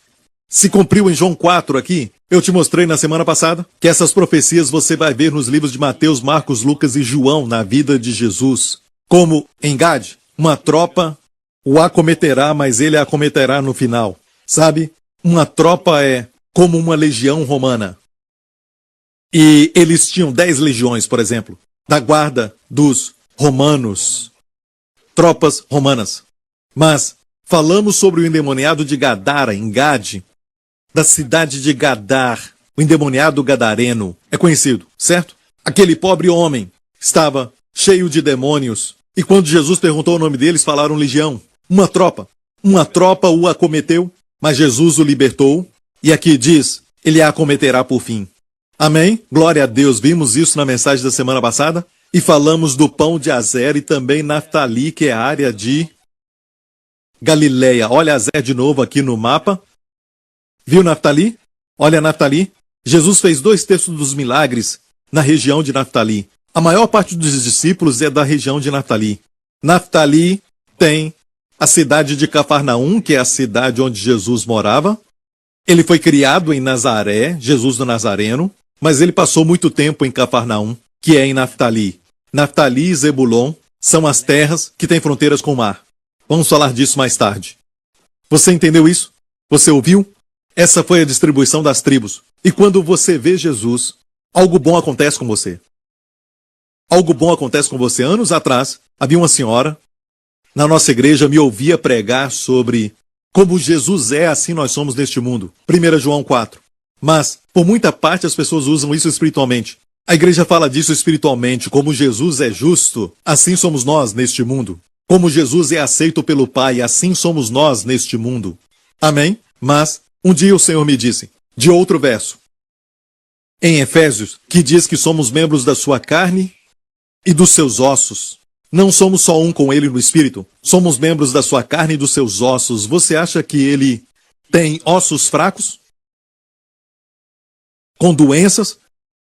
se cumpriu em João 4 aqui. Eu te mostrei na semana passada que essas profecias você vai ver nos livros de Mateus, Marcos, Lucas e João na vida de Jesus. Como em Gade, uma tropa o acometerá, mas ele a acometerá no final. Sabe? Uma tropa é como uma legião romana. E eles tinham 10 legiões, por exemplo, da guarda dos romanos. Tropas romanas. Mas falamos sobre o endemoniado de Gadara, em Gade, da cidade de Gadar. O endemoniado gadareno é conhecido, certo? Aquele pobre homem estava cheio de demônios. E quando Jesus perguntou o nome deles, falaram legião. Uma tropa. Uma tropa o acometeu, mas Jesus o libertou. E aqui diz, ele a acometerá por fim. Amém? Glória a Deus. Vimos isso na mensagem da semana passada. E falamos do pão de Azer e também Naftali, que é a área de Galileia. Olha Azer de novo aqui no mapa. Viu Naftali? Olha Naftali. Jesus fez 2 terços dos milagres na região de Naftali. A maior parte dos discípulos é da região de Naftali. Naftali tem a cidade de Cafarnaum, que é a cidade onde Jesus morava. Ele foi criado em Nazaré, Jesus do Nazareno, mas ele passou muito tempo em Cafarnaum, que é em Naftali. Naftali e Zebulon são as terras que têm fronteiras com o mar. Vamos falar disso mais tarde. Você entendeu isso? Você ouviu? Essa foi a distribuição das tribos. E quando você vê Jesus, algo bom acontece com você. Algo bom acontece com você. Anos atrás, havia uma senhora na nossa igreja me ouvia pregar sobre como Jesus é, assim nós somos neste mundo. 1 João 4. Mas, por muita parte, as pessoas usam isso espiritualmente. A igreja fala disso espiritualmente. Como Jesus é justo, assim somos nós neste mundo. Como Jesus é aceito pelo Pai, assim somos nós neste mundo. Amém? Mas, um dia o Senhor me disse, de outro verso, em Efésios, que diz que somos membros da sua carne e dos seus ossos. Não somos só um com ele no espírito. Somos membros da sua carne e dos seus ossos. Você acha que ele tem ossos fracos? Com doenças?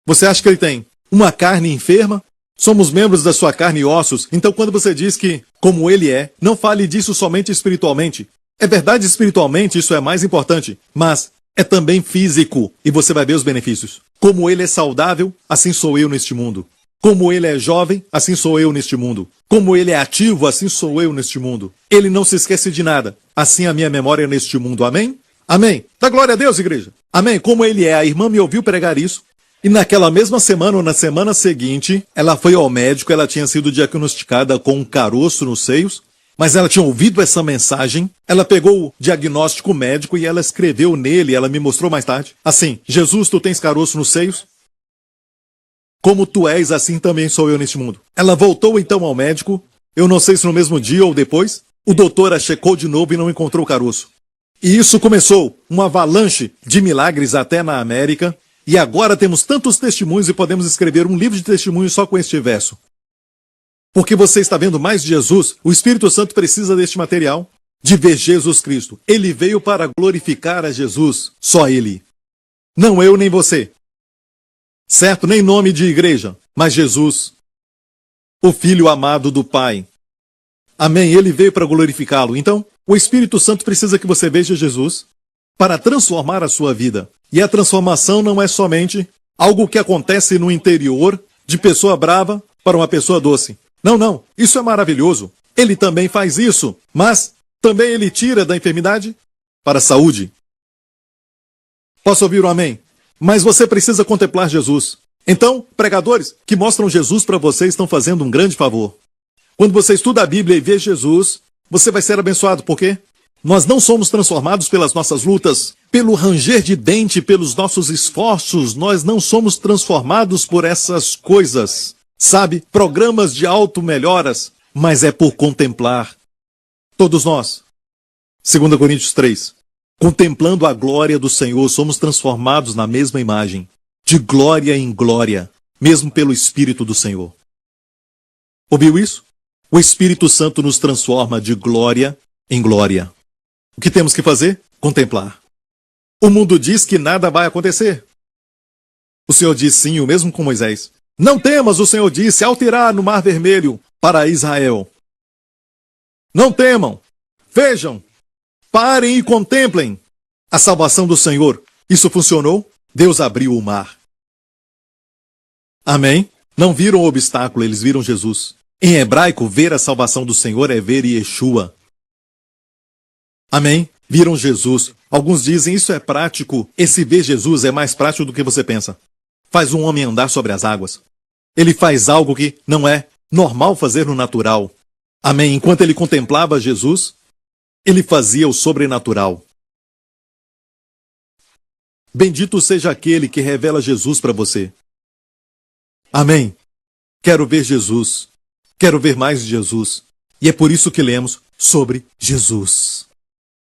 Você acha que ele tem uma carne enferma? Somos membros da sua carne e ossos. Então quando você diz que, como ele é, não fale disso somente espiritualmente. É verdade espiritualmente, isso é mais importante. Mas é também físico. E você vai ver os benefícios. Como ele é saudável, assim sou eu neste mundo. Como ele é jovem, assim sou eu neste mundo. Como ele é ativo, assim sou eu neste mundo. Ele não se esquece de nada. Assim a minha memória neste mundo. Amém? Amém. Dá glória a Deus, igreja. Amém. Como ele é. A irmã me ouviu pregar isso. E naquela mesma semana ou na semana seguinte, ela foi ao médico. Ela tinha sido diagnosticada com um caroço nos seios. Mas ela tinha ouvido essa mensagem. Ela pegou o diagnóstico médico e ela escreveu nele. Ela me mostrou mais tarde. Assim, Jesus, tu tens caroço nos seios? Como tu és, assim também sou eu neste mundo. Ela voltou então ao médico, eu não sei se no mesmo dia ou depois, o doutor a checou de novo e não encontrou o caroço. E isso começou uma avalanche de milagres até na América, e agora temos tantos testemunhos e podemos escrever um livro de testemunhos só com este verso. Porque você está vendo mais de Jesus, o Espírito Santo precisa deste material, de ver Jesus Cristo. Ele veio para glorificar a Jesus, só ele. Não eu nem você. Certo? Nem nome de igreja, mas Jesus, o Filho amado do Pai. Amém? Ele veio para glorificá-lo. Então, o Espírito Santo precisa que você veja Jesus para transformar a sua vida. E a transformação não é somente algo que acontece no interior de pessoa brava para uma pessoa doce. Não, não. Isso é maravilhoso. Ele também faz isso, mas também ele tira da enfermidade para a saúde. Posso ouvir um amém? Mas você precisa contemplar Jesus. Então, pregadores que mostram Jesus para você estão fazendo um grande favor. Quando você estuda a Bíblia e vê Jesus, você vai ser abençoado. Por quê? Nós não somos transformados pelas nossas lutas, pelo ranger de dente, pelos nossos esforços. Nós não somos transformados por essas coisas. Sabe, programas de auto-melhoras, mas é por contemplar. Todos nós. 2 Coríntios 3. Contemplando a glória do Senhor, somos transformados na mesma imagem, de glória em glória, mesmo pelo Espírito do Senhor. Ouviu isso? O Espírito Santo nos transforma de glória em glória. O que temos que fazer? Contemplar. O mundo diz que nada vai acontecer. O Senhor diz sim, o mesmo com Moisés. Não temas, o Senhor disse, ao tirar no Mar Vermelho para Israel. Não temam, vejam, parem e contemplem a salvação do Senhor. Isso funcionou? Deus abriu o mar. Amém? Não viram o obstáculo, eles viram Jesus. Em hebraico, ver a salvação do Senhor é ver Yeshua. Amém? Viram Jesus. Alguns dizem, isso é prático. Esse ver Jesus é mais prático do que você pensa. Faz um homem andar sobre as águas. Ele faz algo que não é normal fazer no natural. Amém? Enquanto ele contemplava Jesus, ele fazia o sobrenatural. Bendito seja aquele que revela Jesus para você. Amém? Quero ver Jesus. Quero ver mais de Jesus. E é por isso que lemos sobre Jesus.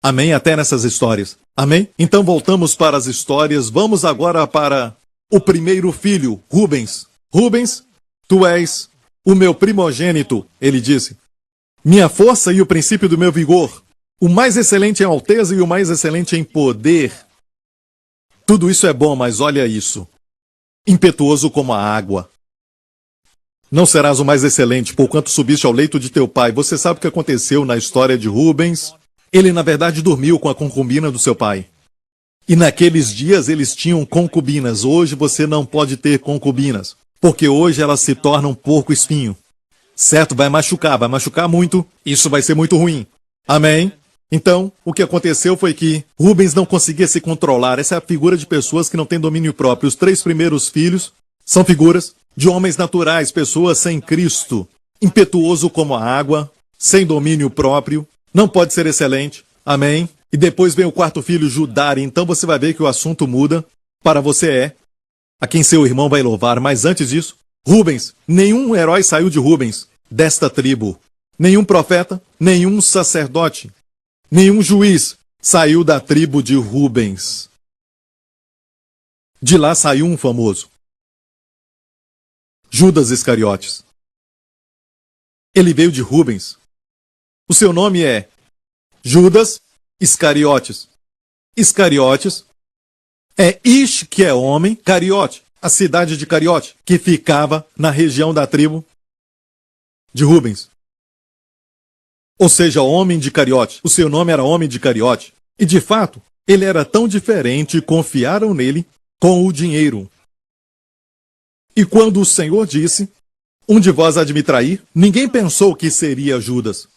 Amém? Até nessas histórias. Amém? Então voltamos para as histórias. Vamos agora para o primeiro filho, Rubens. Rubens, tu és o meu primogênito, ele disse. Minha força e o princípio do meu vigor. O mais excelente em alteza e o mais excelente em poder. Tudo isso é bom, mas olha isso. Impetuoso como a água. Não serás o mais excelente, porquanto subiste ao leito de teu pai. Você sabe o que aconteceu na história de Rubens? Ele, na verdade, dormiu com a concubina do seu pai. E naqueles dias eles tinham concubinas. Hoje você não pode ter concubinas, porque hoje elas se tornam porco-espinho. Certo? Vai machucar muito. Isso vai ser muito ruim. Amém? Então, o que aconteceu foi que Rubens não conseguia se controlar. Essa é a figura de pessoas que não têm domínio próprio. Os 3 primeiros filhos são figuras de homens naturais, pessoas sem Cristo. Impetuoso como a água, sem domínio próprio. Não pode ser excelente. Amém? E depois vem o 4º filho, Judá. Então você vai ver que o assunto muda. Para você é a quem seu irmão vai louvar. Mas antes disso, Rubens. Nenhum herói saiu de Rubens, desta tribo. Nenhum profeta, nenhum sacerdote, nenhum juiz saiu da tribo de Rubens. De lá saiu um famoso. Judas Iscariotes. Ele veio de Rubens. O seu nome é Judas Iscariotes. Iscariotes é Ish, que é homem, Cariote, a cidade de Cariote, que ficava na região da tribo de Rubens. Ou seja, homem de Cariote. O seu nome era homem de Cariote. E de fato, ele era tão diferente e confiaram nele com o dinheiro. E quando o Senhor disse, um de vós há de me trair, ninguém pensou que seria Judas.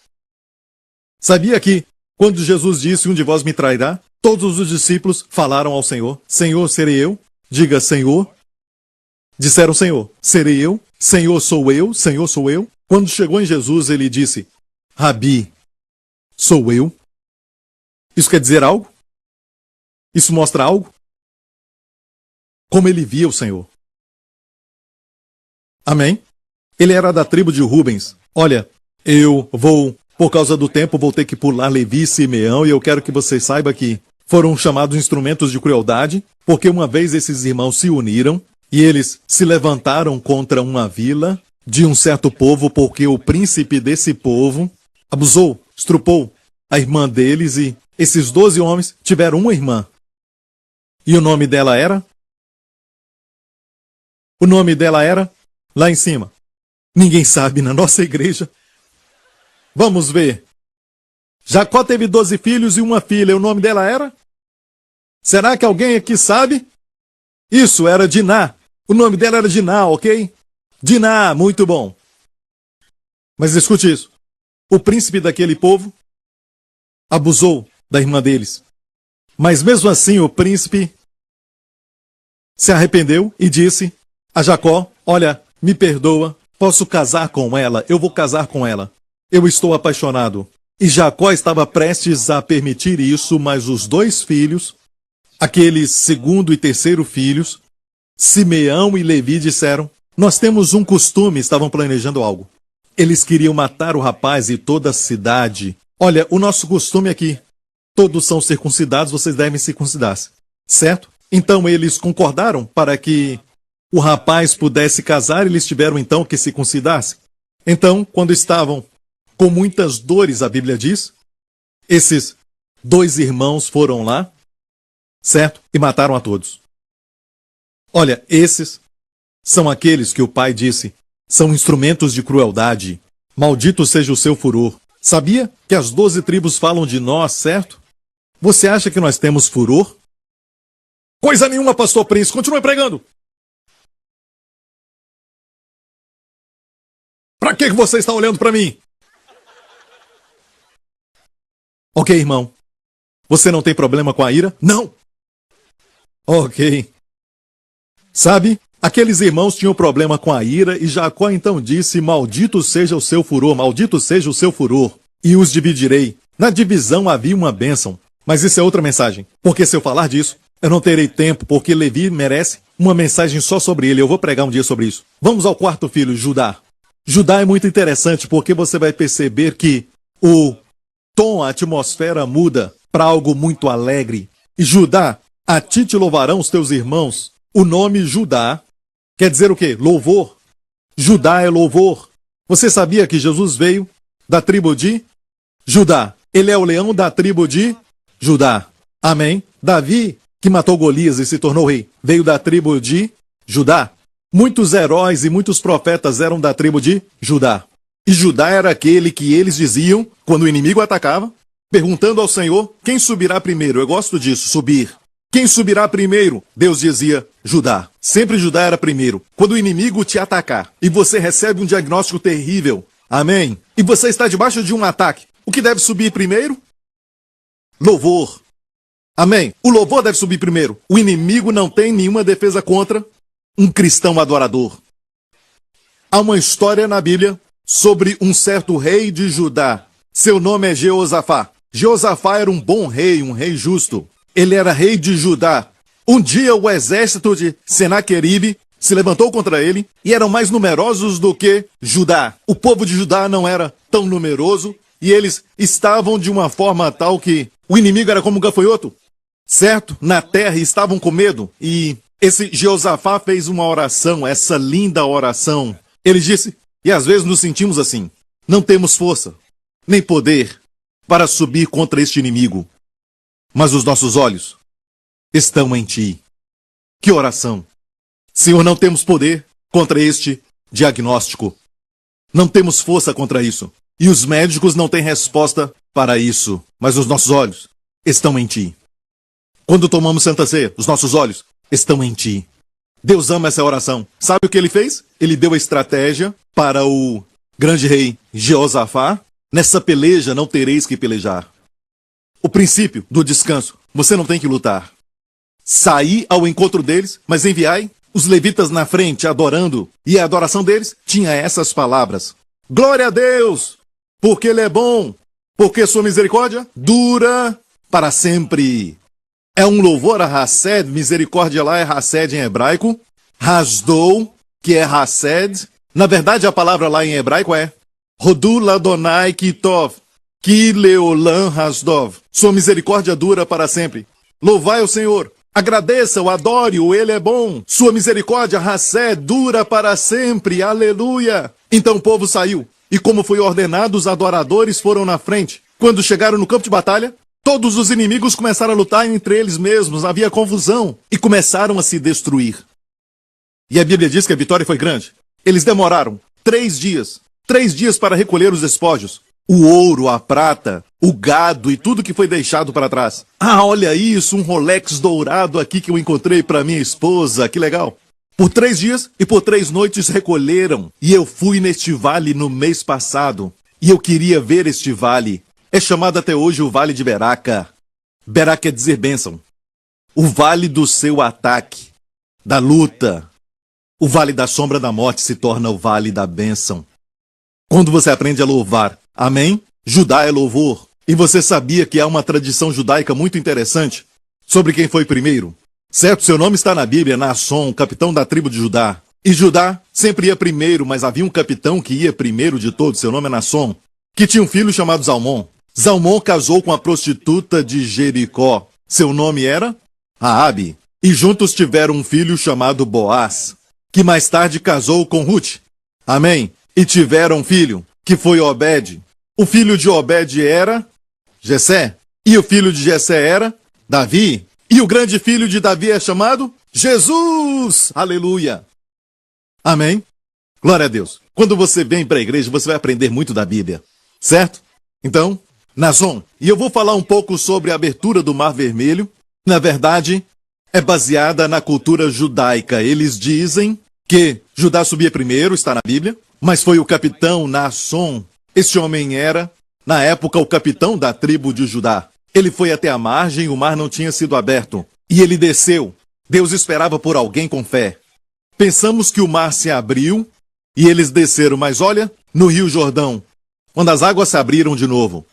Sabia que, quando Jesus disse, um de vós me trairá, todos os discípulos falaram ao Senhor, Senhor, serei eu? Diga, Senhor. Disseram, Senhor, serei eu? Senhor, sou eu? Senhor, sou eu? Quando chegou em Jesus, ele disse, Rabi, sou eu? Isso quer dizer algo? Isso mostra algo? Como ele via o Senhor. Amém? Ele era da tribo de Rubens. Olha, eu vou, por causa do tempo, vou ter que pular Levi e Simeão, e eu quero que você saiba que foram chamados instrumentos de crueldade, porque uma vez esses irmãos se uniram, e eles se levantaram contra uma vila de um certo povo, porque o príncipe desse povo abusou, estrupou a irmã deles, e esses 12 homens tiveram uma irmã. E o nome dela era? O nome dela era? Lá em cima. Ninguém sabe na nossa igreja. Vamos ver. Jacó teve 12 filhos e uma filha. O nome dela era? Será que alguém aqui sabe? Isso, era Diná. O nome dela era Diná, ok? Diná, muito bom. Mas escute isso. O príncipe daquele povo abusou da irmã deles. Mas mesmo assim o príncipe se arrependeu e disse a Jacó, olha, me perdoa, posso casar com ela, eu vou casar com ela. Eu estou apaixonado. E Jacó estava prestes a permitir isso, mas os dois filhos, aqueles segundo e terceiro filhos, Simeão e Levi, disseram: nós temos um costume, estavam planejando algo. Eles queriam matar o rapaz e toda a cidade. Olha, o nosso costume aqui, todos são circuncidados, vocês devem circuncidar-se, certo? Então eles concordaram para que o rapaz pudesse casar, eles tiveram então que circuncidar-se. Então, quando estavam com muitas dores, a Bíblia diz, esses dois irmãos foram lá, certo? E mataram a todos. Olha, esses são aqueles que o pai disse, são instrumentos de crueldade. Maldito seja o seu furor. Sabia que as 12 tribos falam de nós, certo? Você acha que nós temos furor? Coisa nenhuma, pastor Prince. Continue pregando. Para que você está olhando para mim? Ok, irmão. Você não tem problema com a ira? Não. Ok. Sabe, aqueles irmãos tinham problema com a ira e Jacó então disse: maldito seja o seu furor, maldito seja o seu furor, e os dividirei. Na divisão havia uma bênção. Mas isso é outra mensagem, porque se eu falar disso, eu não terei tempo, porque Levi merece uma mensagem só sobre ele. Eu vou pregar um dia sobre isso. Vamos ao quarto filho, Judá. Judá é muito interessante porque você vai perceber que o tom, a atmosfera muda para algo muito alegre. E Judá, a ti te louvarão os teus irmãos. O nome Judá quer dizer o quê? Louvor. Judá é louvor. Você sabia que Jesus veio da tribo de Judá? Ele é o leão da tribo de Judá. Amém? Davi, que matou Golias e se tornou rei, veio da tribo de Judá. Muitos heróis e muitos profetas eram da tribo de Judá. E Judá era aquele que eles diziam, quando o inimigo atacava, perguntando ao Senhor, quem subirá primeiro? Eu gosto disso, subir. Quem subirá primeiro? Deus dizia, Judá. Sempre Judá era primeiro. Quando o inimigo te atacar e você recebe um diagnóstico terrível, amém? E você está debaixo de um ataque, o que deve subir primeiro? Louvor. Amém? O louvor deve subir primeiro. O inimigo não tem nenhuma defesa contra um cristão adorador. Há uma história na Bíblia sobre um certo rei de Judá. Seu nome é Jeosafá. Jeosafá era um bom rei, um rei justo. Ele era rei de Judá. Um dia o exército de Senaqueribe se levantou contra ele e eram mais numerosos do que Judá. O povo de Judá não era tão numeroso e eles estavam de uma forma tal que o inimigo era como um gafanhoto, certo? Na terra estavam com medo e esse Jeosafá fez uma oração, essa linda oração. Ele disse, e às vezes nos sentimos assim, não temos força, nem poder para subir contra este inimigo, mas os nossos olhos estão em ti. Que oração! Senhor, não temos poder contra este diagnóstico. Não temos força contra isso. E os médicos não têm resposta para isso, mas os nossos olhos estão em ti. Quando tomamos Santa Ceia, os nossos olhos estão em ti. Deus ama essa oração. Sabe o que ele fez? Ele deu a estratégia para o grande rei Jeosafá. Nessa peleja não tereis que pelejar. O princípio do descanso. Você não tem que lutar. Saí ao encontro deles, mas enviai os levitas na frente adorando. E a adoração deles tinha essas palavras. Glória a Deus, porque Ele é bom, porque sua misericórdia dura para sempre. É um louvor a Hased, misericórdia lá é Hased em hebraico. Hasdou, que é Hased. Na verdade, a palavra lá em hebraico é Hodu Ladonai Kitov, Ki Leolam Hasdov. Sua misericórdia dura para sempre. Louvai o Senhor, agradeça-o, adore-o, Ele é bom. Sua misericórdia, Hased, dura para sempre. Aleluia. Então o povo saiu, e como foi ordenado, os adoradores foram na frente. Quando chegaram no campo de batalha, todos os inimigos começaram a lutar entre eles mesmos, havia confusão, e começaram a se destruir. E a Bíblia diz que a vitória foi grande. Eles demoraram 3 dias para recolher os despojos. O ouro, a prata, o gado e tudo que foi deixado para trás. Ah, olha isso, um Rolex dourado aqui que eu encontrei para minha esposa, que legal. Por 3 dias e por 3 noites recolheram. E eu fui neste vale no mês passado. E eu queria ver este vale. É chamado até hoje o Vale de Beraca. Beraca quer dizer bênção. O vale do seu ataque, da luta. O vale da sombra da morte se torna o vale da bênção. Quando você aprende a louvar, amém? Judá é louvor. E você sabia que há uma tradição judaica muito interessante sobre quem foi primeiro? Certo, seu nome está na Bíblia, Naasson, capitão da tribo de Judá. E Judá sempre ia primeiro, mas havia um capitão que ia primeiro de todos, seu nome é Naasson, que tinha um filho chamado Zalmon. Zalmon casou com a prostituta de Jericó. Seu nome era Raabe. E juntos tiveram um filho chamado Boaz, que mais tarde casou com Ruth. Amém? E tiveram um filho, que foi Obed. O filho de Obed era Jessé. E o filho de Jessé era Davi. E o grande filho de Davi é chamado Jesus. Aleluia. Amém? Glória a Deus. Quando você vem para a igreja, você vai aprender muito da Bíblia. Certo? Então, Naasson. E eu vou falar um pouco sobre a abertura do Mar Vermelho. Na verdade, é baseada na cultura judaica. Eles dizem que Judá subia primeiro, está na Bíblia, mas foi o capitão Naasson. Este homem era, na época, o capitão da tribo de Judá. Ele foi até a margem, o mar não tinha sido aberto. E ele desceu. Deus esperava por alguém com fé. Pensamos que o mar se abriu e eles desceram, mas olha, no Rio Jordão, quando as águas se abriram de novo,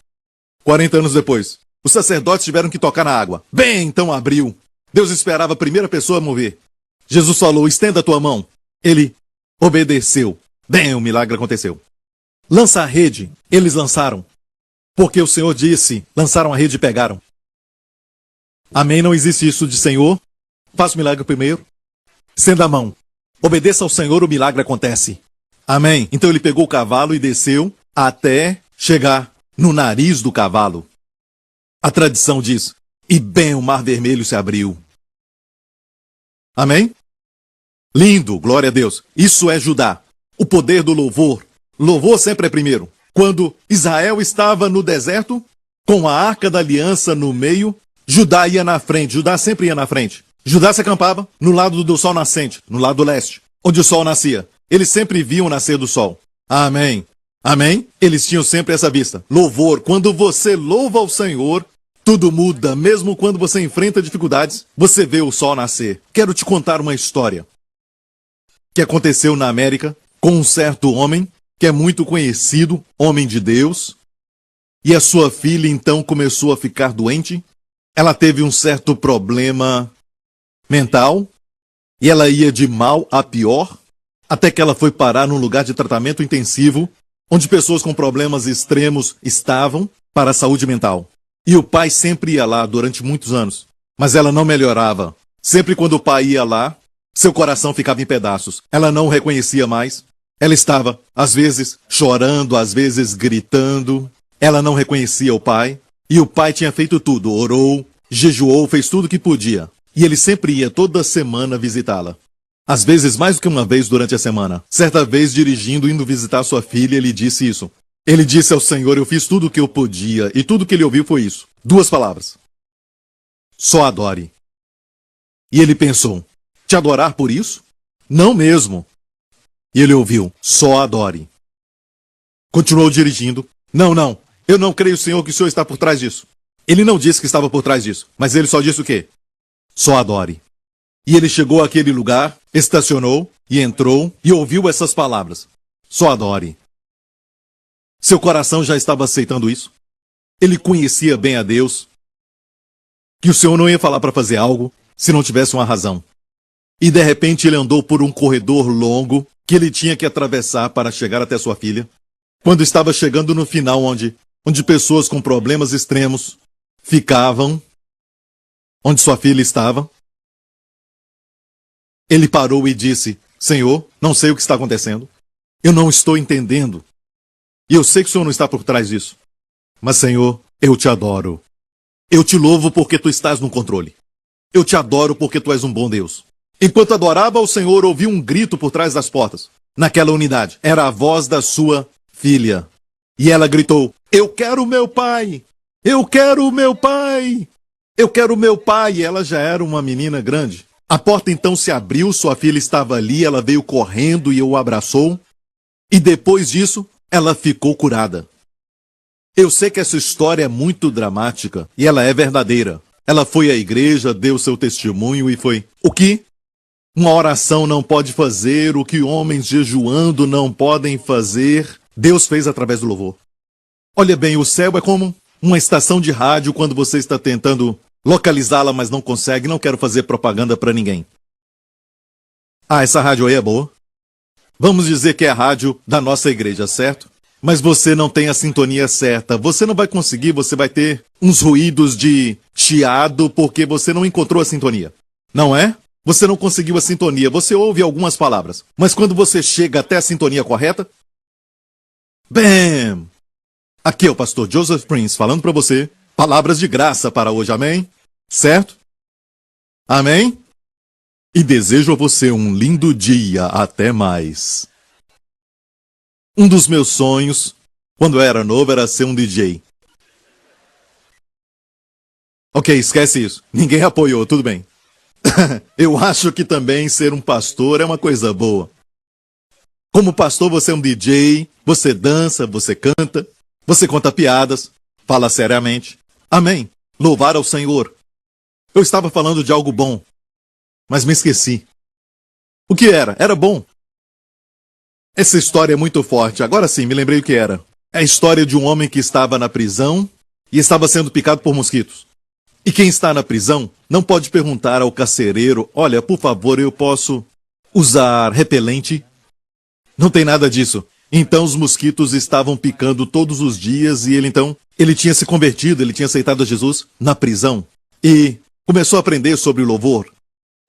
40 anos depois, os sacerdotes tiveram que tocar na água. Bem, então abriu. Deus esperava a primeira pessoa a mover. Jesus falou, estenda a tua mão. Ele obedeceu. Bem, o milagre aconteceu. Lança a rede. Eles lançaram. Porque o Senhor disse, lançaram a rede e pegaram. Amém? Não existe isso de Senhor. Faça o milagre primeiro. Estenda a mão. Obedeça ao Senhor, o milagre acontece. Amém? Então ele pegou o cavalo e desceu até chegar no nariz do cavalo. A tradição diz, e bem o Mar Vermelho se abriu. Amém? Lindo, glória a Deus. Isso é Judá. O poder do louvor. Louvor sempre é primeiro. Quando Israel estava no deserto, com a Arca da Aliança no meio, Judá ia na frente. Judá sempre ia na frente. Judá se acampava no lado do sol nascente, no lado leste, onde o sol nascia. Eles sempre viam o nascer do sol. Amém. Amém? Eles tinham sempre essa vista. Louvor. Quando você louva ao Senhor, tudo muda. Mesmo quando você enfrenta dificuldades, você vê o sol nascer. Quero te contar uma história que aconteceu na América com um certo homem que é muito conhecido, homem de Deus, e a sua filha então começou a ficar doente. Ela teve um certo problema mental, e ela ia de mal a pior, até que ela foi parar num lugar de tratamento intensivo, onde pessoas com problemas extremos estavam para a saúde mental. E o pai sempre ia lá durante muitos anos, mas ela não melhorava. Sempre quando o pai ia lá, seu coração ficava em pedaços. Ela não o reconhecia mais. Ela estava, às vezes, chorando, às vezes gritando. Ela não reconhecia o pai. E o pai tinha feito tudo. Orou, jejuou, fez tudo o que podia. E ele sempre ia toda semana visitá-la. Às vezes, mais do que uma vez durante a semana. Certa vez, dirigindo, indo visitar sua filha, ele disse isso. Ele disse ao Senhor, eu fiz tudo o que eu podia. E tudo que ele ouviu foi isso. 2 palavras. Só adore. E ele pensou, te adorar por isso? Não mesmo. E ele ouviu, só adore. Continuou dirigindo. Não, eu não creio, Senhor, que o Senhor está por trás disso. Ele não disse que estava por trás disso, mas ele só disse o quê? Só adore. E ele chegou àquele lugar, estacionou e entrou e ouviu essas palavras. Só adore. Seu coração já estava aceitando isso. Ele conhecia bem a Deus. Que o Senhor não ia falar para fazer algo se não tivesse uma razão. E de repente ele andou por um corredor longo que ele tinha que atravessar para chegar até sua filha. Quando estava chegando no final onde pessoas com problemas extremos ficavam, onde sua filha estava, ele parou e disse, Senhor, não sei o que está acontecendo. Eu não estou entendendo. E eu sei que o Senhor não está por trás disso. Mas, Senhor, eu te adoro. Eu te louvo porque tu estás no controle. Eu te adoro porque tu és um bom Deus. Enquanto adorava ao Senhor, ouviu um grito por trás das portas. Naquela unidade, era a voz da sua filha. E ela gritou, eu quero meu pai! Eu quero meu pai! Eu quero meu pai! E ela já era uma menina grande. A porta então se abriu, sua filha estava ali, ela veio correndo e o abraçou. E depois disso, ela ficou curada. Eu sei que essa história é muito dramática e ela é verdadeira. Ela foi à igreja, deu seu testemunho e foi. O que uma oração não pode fazer, o que homens jejuando não podem fazer, Deus fez através do louvor. Olha bem, o céu é como uma estação de rádio quando você está tentando localizá-la, mas não consegue. Não quero fazer propaganda para ninguém. Ah, essa rádio aí é boa. Vamos dizer que é a rádio da nossa igreja, certo? Mas você não tem a sintonia certa. Você não vai conseguir, você vai ter uns ruídos de chiado porque você não encontrou a sintonia. Não é? Você não conseguiu a sintonia. Você ouve algumas palavras. Mas quando você chega até a sintonia correta... Bam! Aqui é o pastor Joseph Prince falando para você palavras de graça para hoje, amém? Certo? Amém? E desejo a você um lindo dia, até mais. Um dos meus sonhos, quando eu era novo, era ser um DJ. Ok, esquece isso. Ninguém apoiou, tudo bem. Eu acho que também ser um pastor é uma coisa boa. Como pastor, você é um DJ, você dança, você canta, você conta piadas, fala seriamente. Amém. Louvar ao Senhor. Eu estava falando de algo bom, mas me esqueci. O que era? Era bom. Essa história é muito forte. Agora sim, me lembrei o que era. É a história de um homem que estava na prisão e estava sendo picado por mosquitos. E quem está na prisão não pode perguntar ao carcereiro: olha, por favor, eu posso usar repelente? Não tem nada disso. Então os mosquitos estavam picando todos os dias e ele tinha se convertido, ele tinha aceitado a Jesus na prisão e começou a aprender sobre louvor.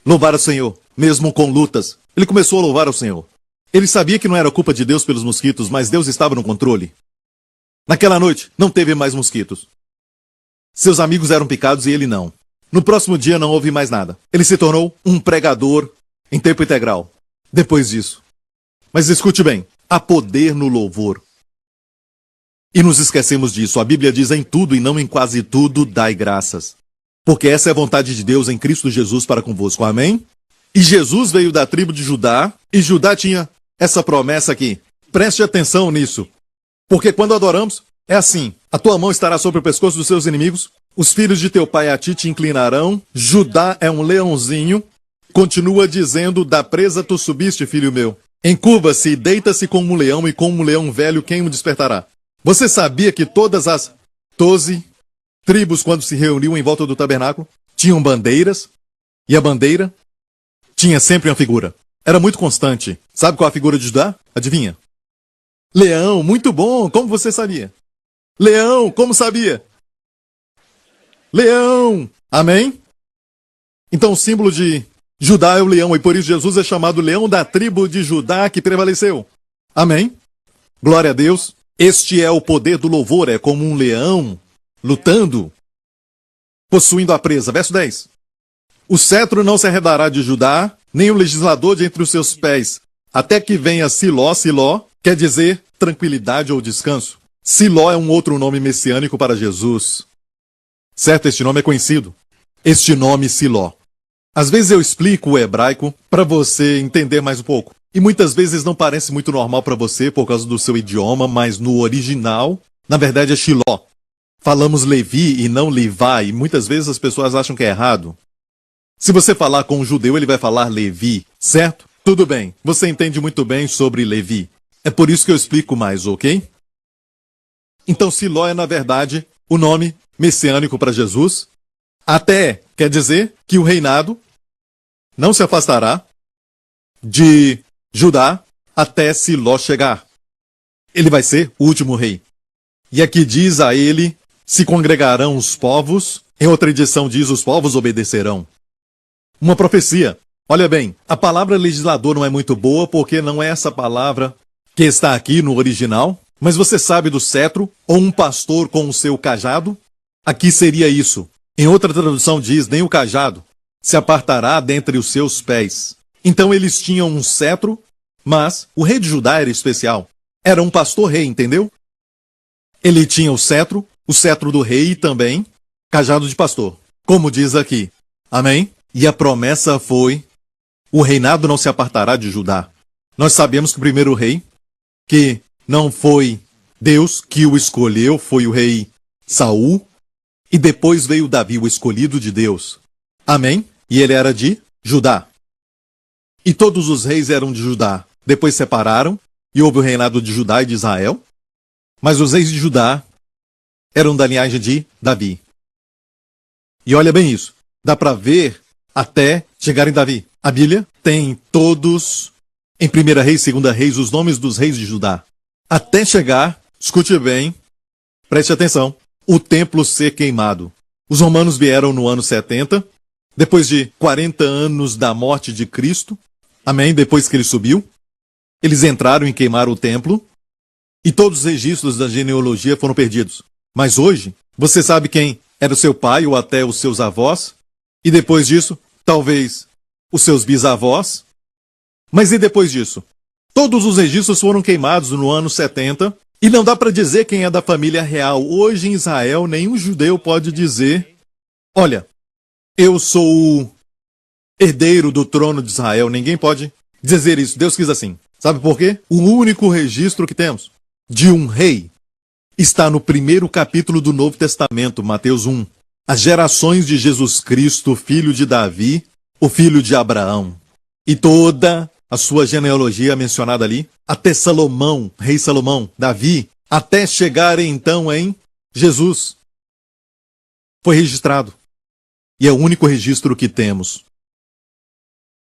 Louvar ao Senhor, mesmo com lutas. Ele começou a louvar ao Senhor. Ele sabia que não era culpa de Deus pelos mosquitos, mas Deus estava no controle. Naquela noite, não teve mais mosquitos. Seus amigos eram picados e ele não. No próximo dia não houve mais nada. Ele se tornou um pregador em tempo integral. Depois disso. Mas escute bem, há poder no louvor. E nos esquecemos disso. A Bíblia diz: em tudo e não em quase tudo, dai graças. Porque essa é a vontade de Deus em Cristo Jesus para convosco. Amém? E Jesus veio da tribo de Judá, e Judá tinha essa promessa aqui. Preste atenção nisso. Porque quando adoramos, é assim: a tua mão estará sobre o pescoço dos seus inimigos, os filhos de teu pai a ti te inclinarão. Judá é um leãozinho. Continua dizendo: da presa tu subiste, filho meu. Encurva-se e deita-se como um leão, e como um leão velho, quem o despertará? Você sabia que todas as 12 tribos, quando se reuniam em volta do tabernáculo, tinham bandeiras? E a bandeira tinha sempre uma figura. Era muito constante. Sabe qual é a figura de Judá? Adivinha? Leão, muito bom! Como você sabia? Leão, como sabia? Leão! Amém? Então o símbolo de Judá é o leão, e por isso Jesus é chamado leão da tribo de Judá que prevaleceu. Amém? Glória a Deus. Este é o poder do louvor, é como um leão lutando, possuindo a presa. Verso 10. O cetro não se arredará de Judá, nem o legislador de entre os seus pés, até que venha Siló. Siló quer dizer tranquilidade ou descanso. Siló é um outro nome messiânico para Jesus. Certo, este nome é conhecido. Este nome Siló. Às vezes eu explico o hebraico para você entender mais um pouco. E muitas vezes não parece muito normal para você por causa do seu idioma, mas no original, na verdade é Shiló. Falamos Levi e não Levi, e muitas vezes as pessoas acham que é errado. Se você falar com um judeu, ele vai falar Levi, certo? Tudo bem, você entende muito bem sobre Levi. É por isso que eu explico mais, ok? Então Siló é, na verdade, o nome messiânico para Jesus. Até quer dizer que o reinado não se afastará de Judá até Siló chegar. Ele vai ser o último rei. E aqui diz: a ele se congregarão os povos. Em outra edição diz: os povos obedecerão. Uma profecia. Olha bem, a palavra legislador não é muito boa porque não é essa palavra que está aqui no original. Mas você sabe do cetro ou um pastor com o seu cajado? Aqui seria isso. Em outra tradução diz: nem o cajado se apartará dentre os seus pés. Então eles tinham um cetro, mas o rei de Judá era especial. Era um pastor-rei, entendeu? Ele tinha o cetro do rei e também cajado de pastor, como diz aqui. Amém? E a promessa foi: o reinado não se apartará de Judá. Nós sabemos que o primeiro rei, que não foi Deus que o escolheu, foi o rei Saul, e depois veio Davi, o escolhido de Deus. Amém? E ele era de Judá. E todos os reis eram de Judá. Depois separaram, e houve o reinado de Judá e de Israel. Mas os reis de Judá eram da linhagem de Davi. E olha bem isso. Dá para ver até chegar em Davi. A Bíblia tem todos, em 1 Reis, 2 Reis, os nomes dos reis de Judá. Até chegar, escute bem, preste atenção, o templo ser queimado. Os romanos vieram no ano 70, depois de 40 anos da morte de Cristo. Amém? Depois que ele subiu, eles entraram e queimaram o templo, e todos os registros da genealogia foram perdidos. Mas hoje, você sabe quem era o seu pai ou até os seus avós, e depois disso, talvez os seus bisavós. Mas e depois disso? Todos os registros foram queimados no ano 70, e não dá para dizer quem é da família real. Hoje em Israel, nenhum judeu pode dizer, olha, eu sou o herdeiro do trono de Israel. Ninguém pode dizer isso. Deus quis assim. Sabe por quê? O único registro que temos de um rei está no primeiro capítulo do Novo Testamento, Mateus 1. As gerações de Jesus Cristo, filho de Davi, o filho de Abraão. E toda a sua genealogia mencionada ali, até Salomão, rei Salomão, Davi, até chegar então em Jesus. Foi registrado. E é o único registro que temos.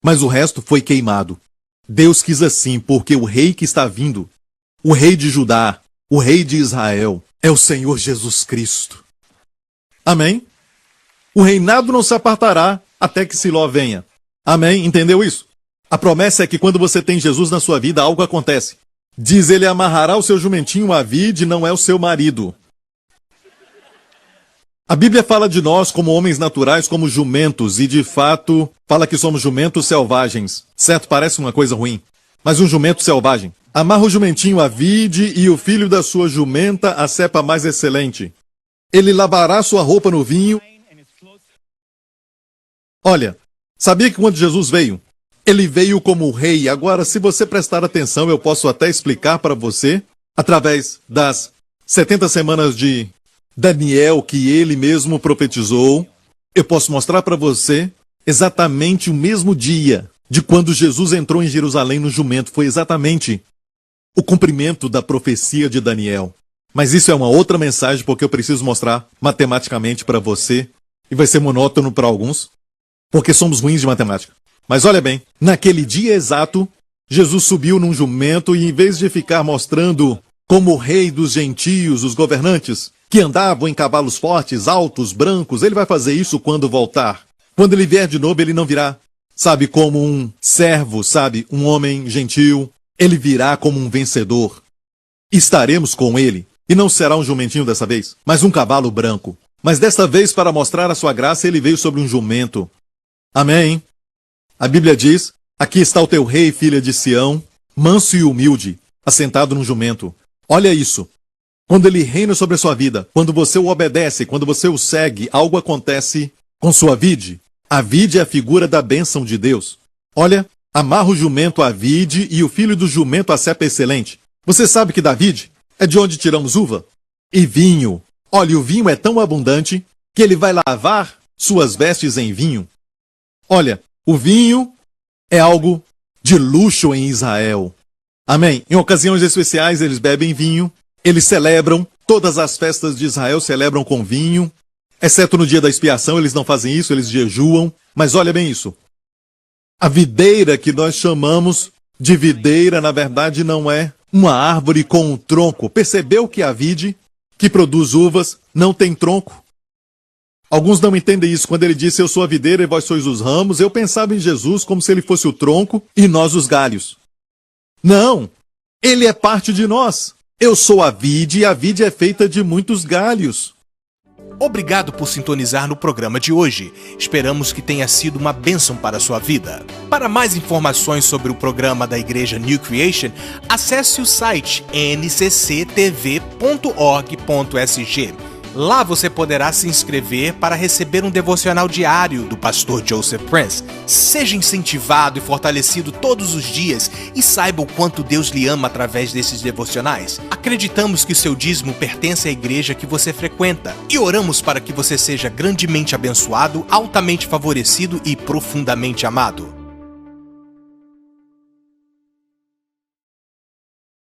Mas o resto foi queimado. Deus quis assim, porque o rei que está vindo, o rei de Judá, o rei de Israel, é o Senhor Jesus Cristo. Amém? O reinado não se apartará até que Siló venha. Amém? Entendeu isso? A promessa é que quando você tem Jesus na sua vida, algo acontece. Diz ele: amarrará o seu jumentinho à vide, não é o seu marido. A Bíblia fala de nós como homens naturais, como jumentos, e de fato fala que somos jumentos selvagens. Certo? Parece uma coisa ruim. Mas um jumento selvagem. Amarra o jumentinho à vide e o filho da sua jumenta à cepa mais excelente. Ele lavará sua roupa no vinho. Olha, sabia que quando Jesus veio, ele veio como rei. Agora, se você prestar atenção, eu posso até explicar para você, através das 70 semanas de Daniel, que ele mesmo profetizou, eu posso mostrar para você exatamente o mesmo dia de quando Jesus entrou em Jerusalém no jumento. Foi exatamente o cumprimento da profecia de Daniel. Mas isso é uma outra mensagem, porque eu preciso mostrar matematicamente para você, e vai ser monótono para alguns, porque somos ruins de matemática. Mas olha bem, naquele dia exato, Jesus subiu num jumento e em vez de ficar mostrando como o rei dos gentios, os governantes, que andavam em cavalos fortes, altos, brancos, ele vai fazer isso quando voltar. Quando ele vier de novo, ele não virá, sabe, como um servo, sabe, um homem gentil. Ele virá como um vencedor. Estaremos com ele. E não será um jumentinho dessa vez, mas um cavalo branco. Mas desta vez, para mostrar a sua graça, ele veio sobre um jumento. Amém? A Bíblia diz: aqui está o teu rei, filha de Sião, manso e humilde, assentado num jumento. Olha isso. Quando ele reina sobre a sua vida, quando você o obedece, quando você o segue, algo acontece com sua vide. A vide é a figura da bênção de Deus. Olha, amarra o jumento à vide e o filho do jumento à cepa excelente. Você sabe que da vide é de onde tiramos uva e vinho. Olha, o vinho é tão abundante que ele vai lavar suas vestes em vinho. Olha, o vinho é algo de luxo em Israel. Amém? Em ocasiões especiais eles bebem vinho, eles celebram, todas as festas de Israel celebram com vinho, exceto no dia da expiação, eles não fazem isso, eles jejuam. Mas olha bem isso. A videira que nós chamamos de videira, na verdade, não é uma árvore com um tronco. Percebeu que a vide, que produz uvas, não tem tronco? Alguns não entendem isso. Quando ele disse: eu sou a videira e vós sois os ramos, eu pensava em Jesus como se ele fosse o tronco e nós os galhos. Não! Ele é parte de nós. Eu sou a vide e a vide é feita de muitos galhos. Obrigado por sintonizar no programa de hoje. Esperamos que tenha sido uma bênção para a sua vida. Para mais informações sobre o programa da Igreja New Creation, acesse o site ncctv.org.sg. Lá você poderá se inscrever para receber um devocional diário do pastor Joseph Prince. Seja incentivado e fortalecido todos os dias e saiba o quanto Deus lhe ama através desses devocionais. Acreditamos que o seu dízimo pertence à igreja que você frequenta e oramos para que você seja grandemente abençoado, altamente favorecido e profundamente amado.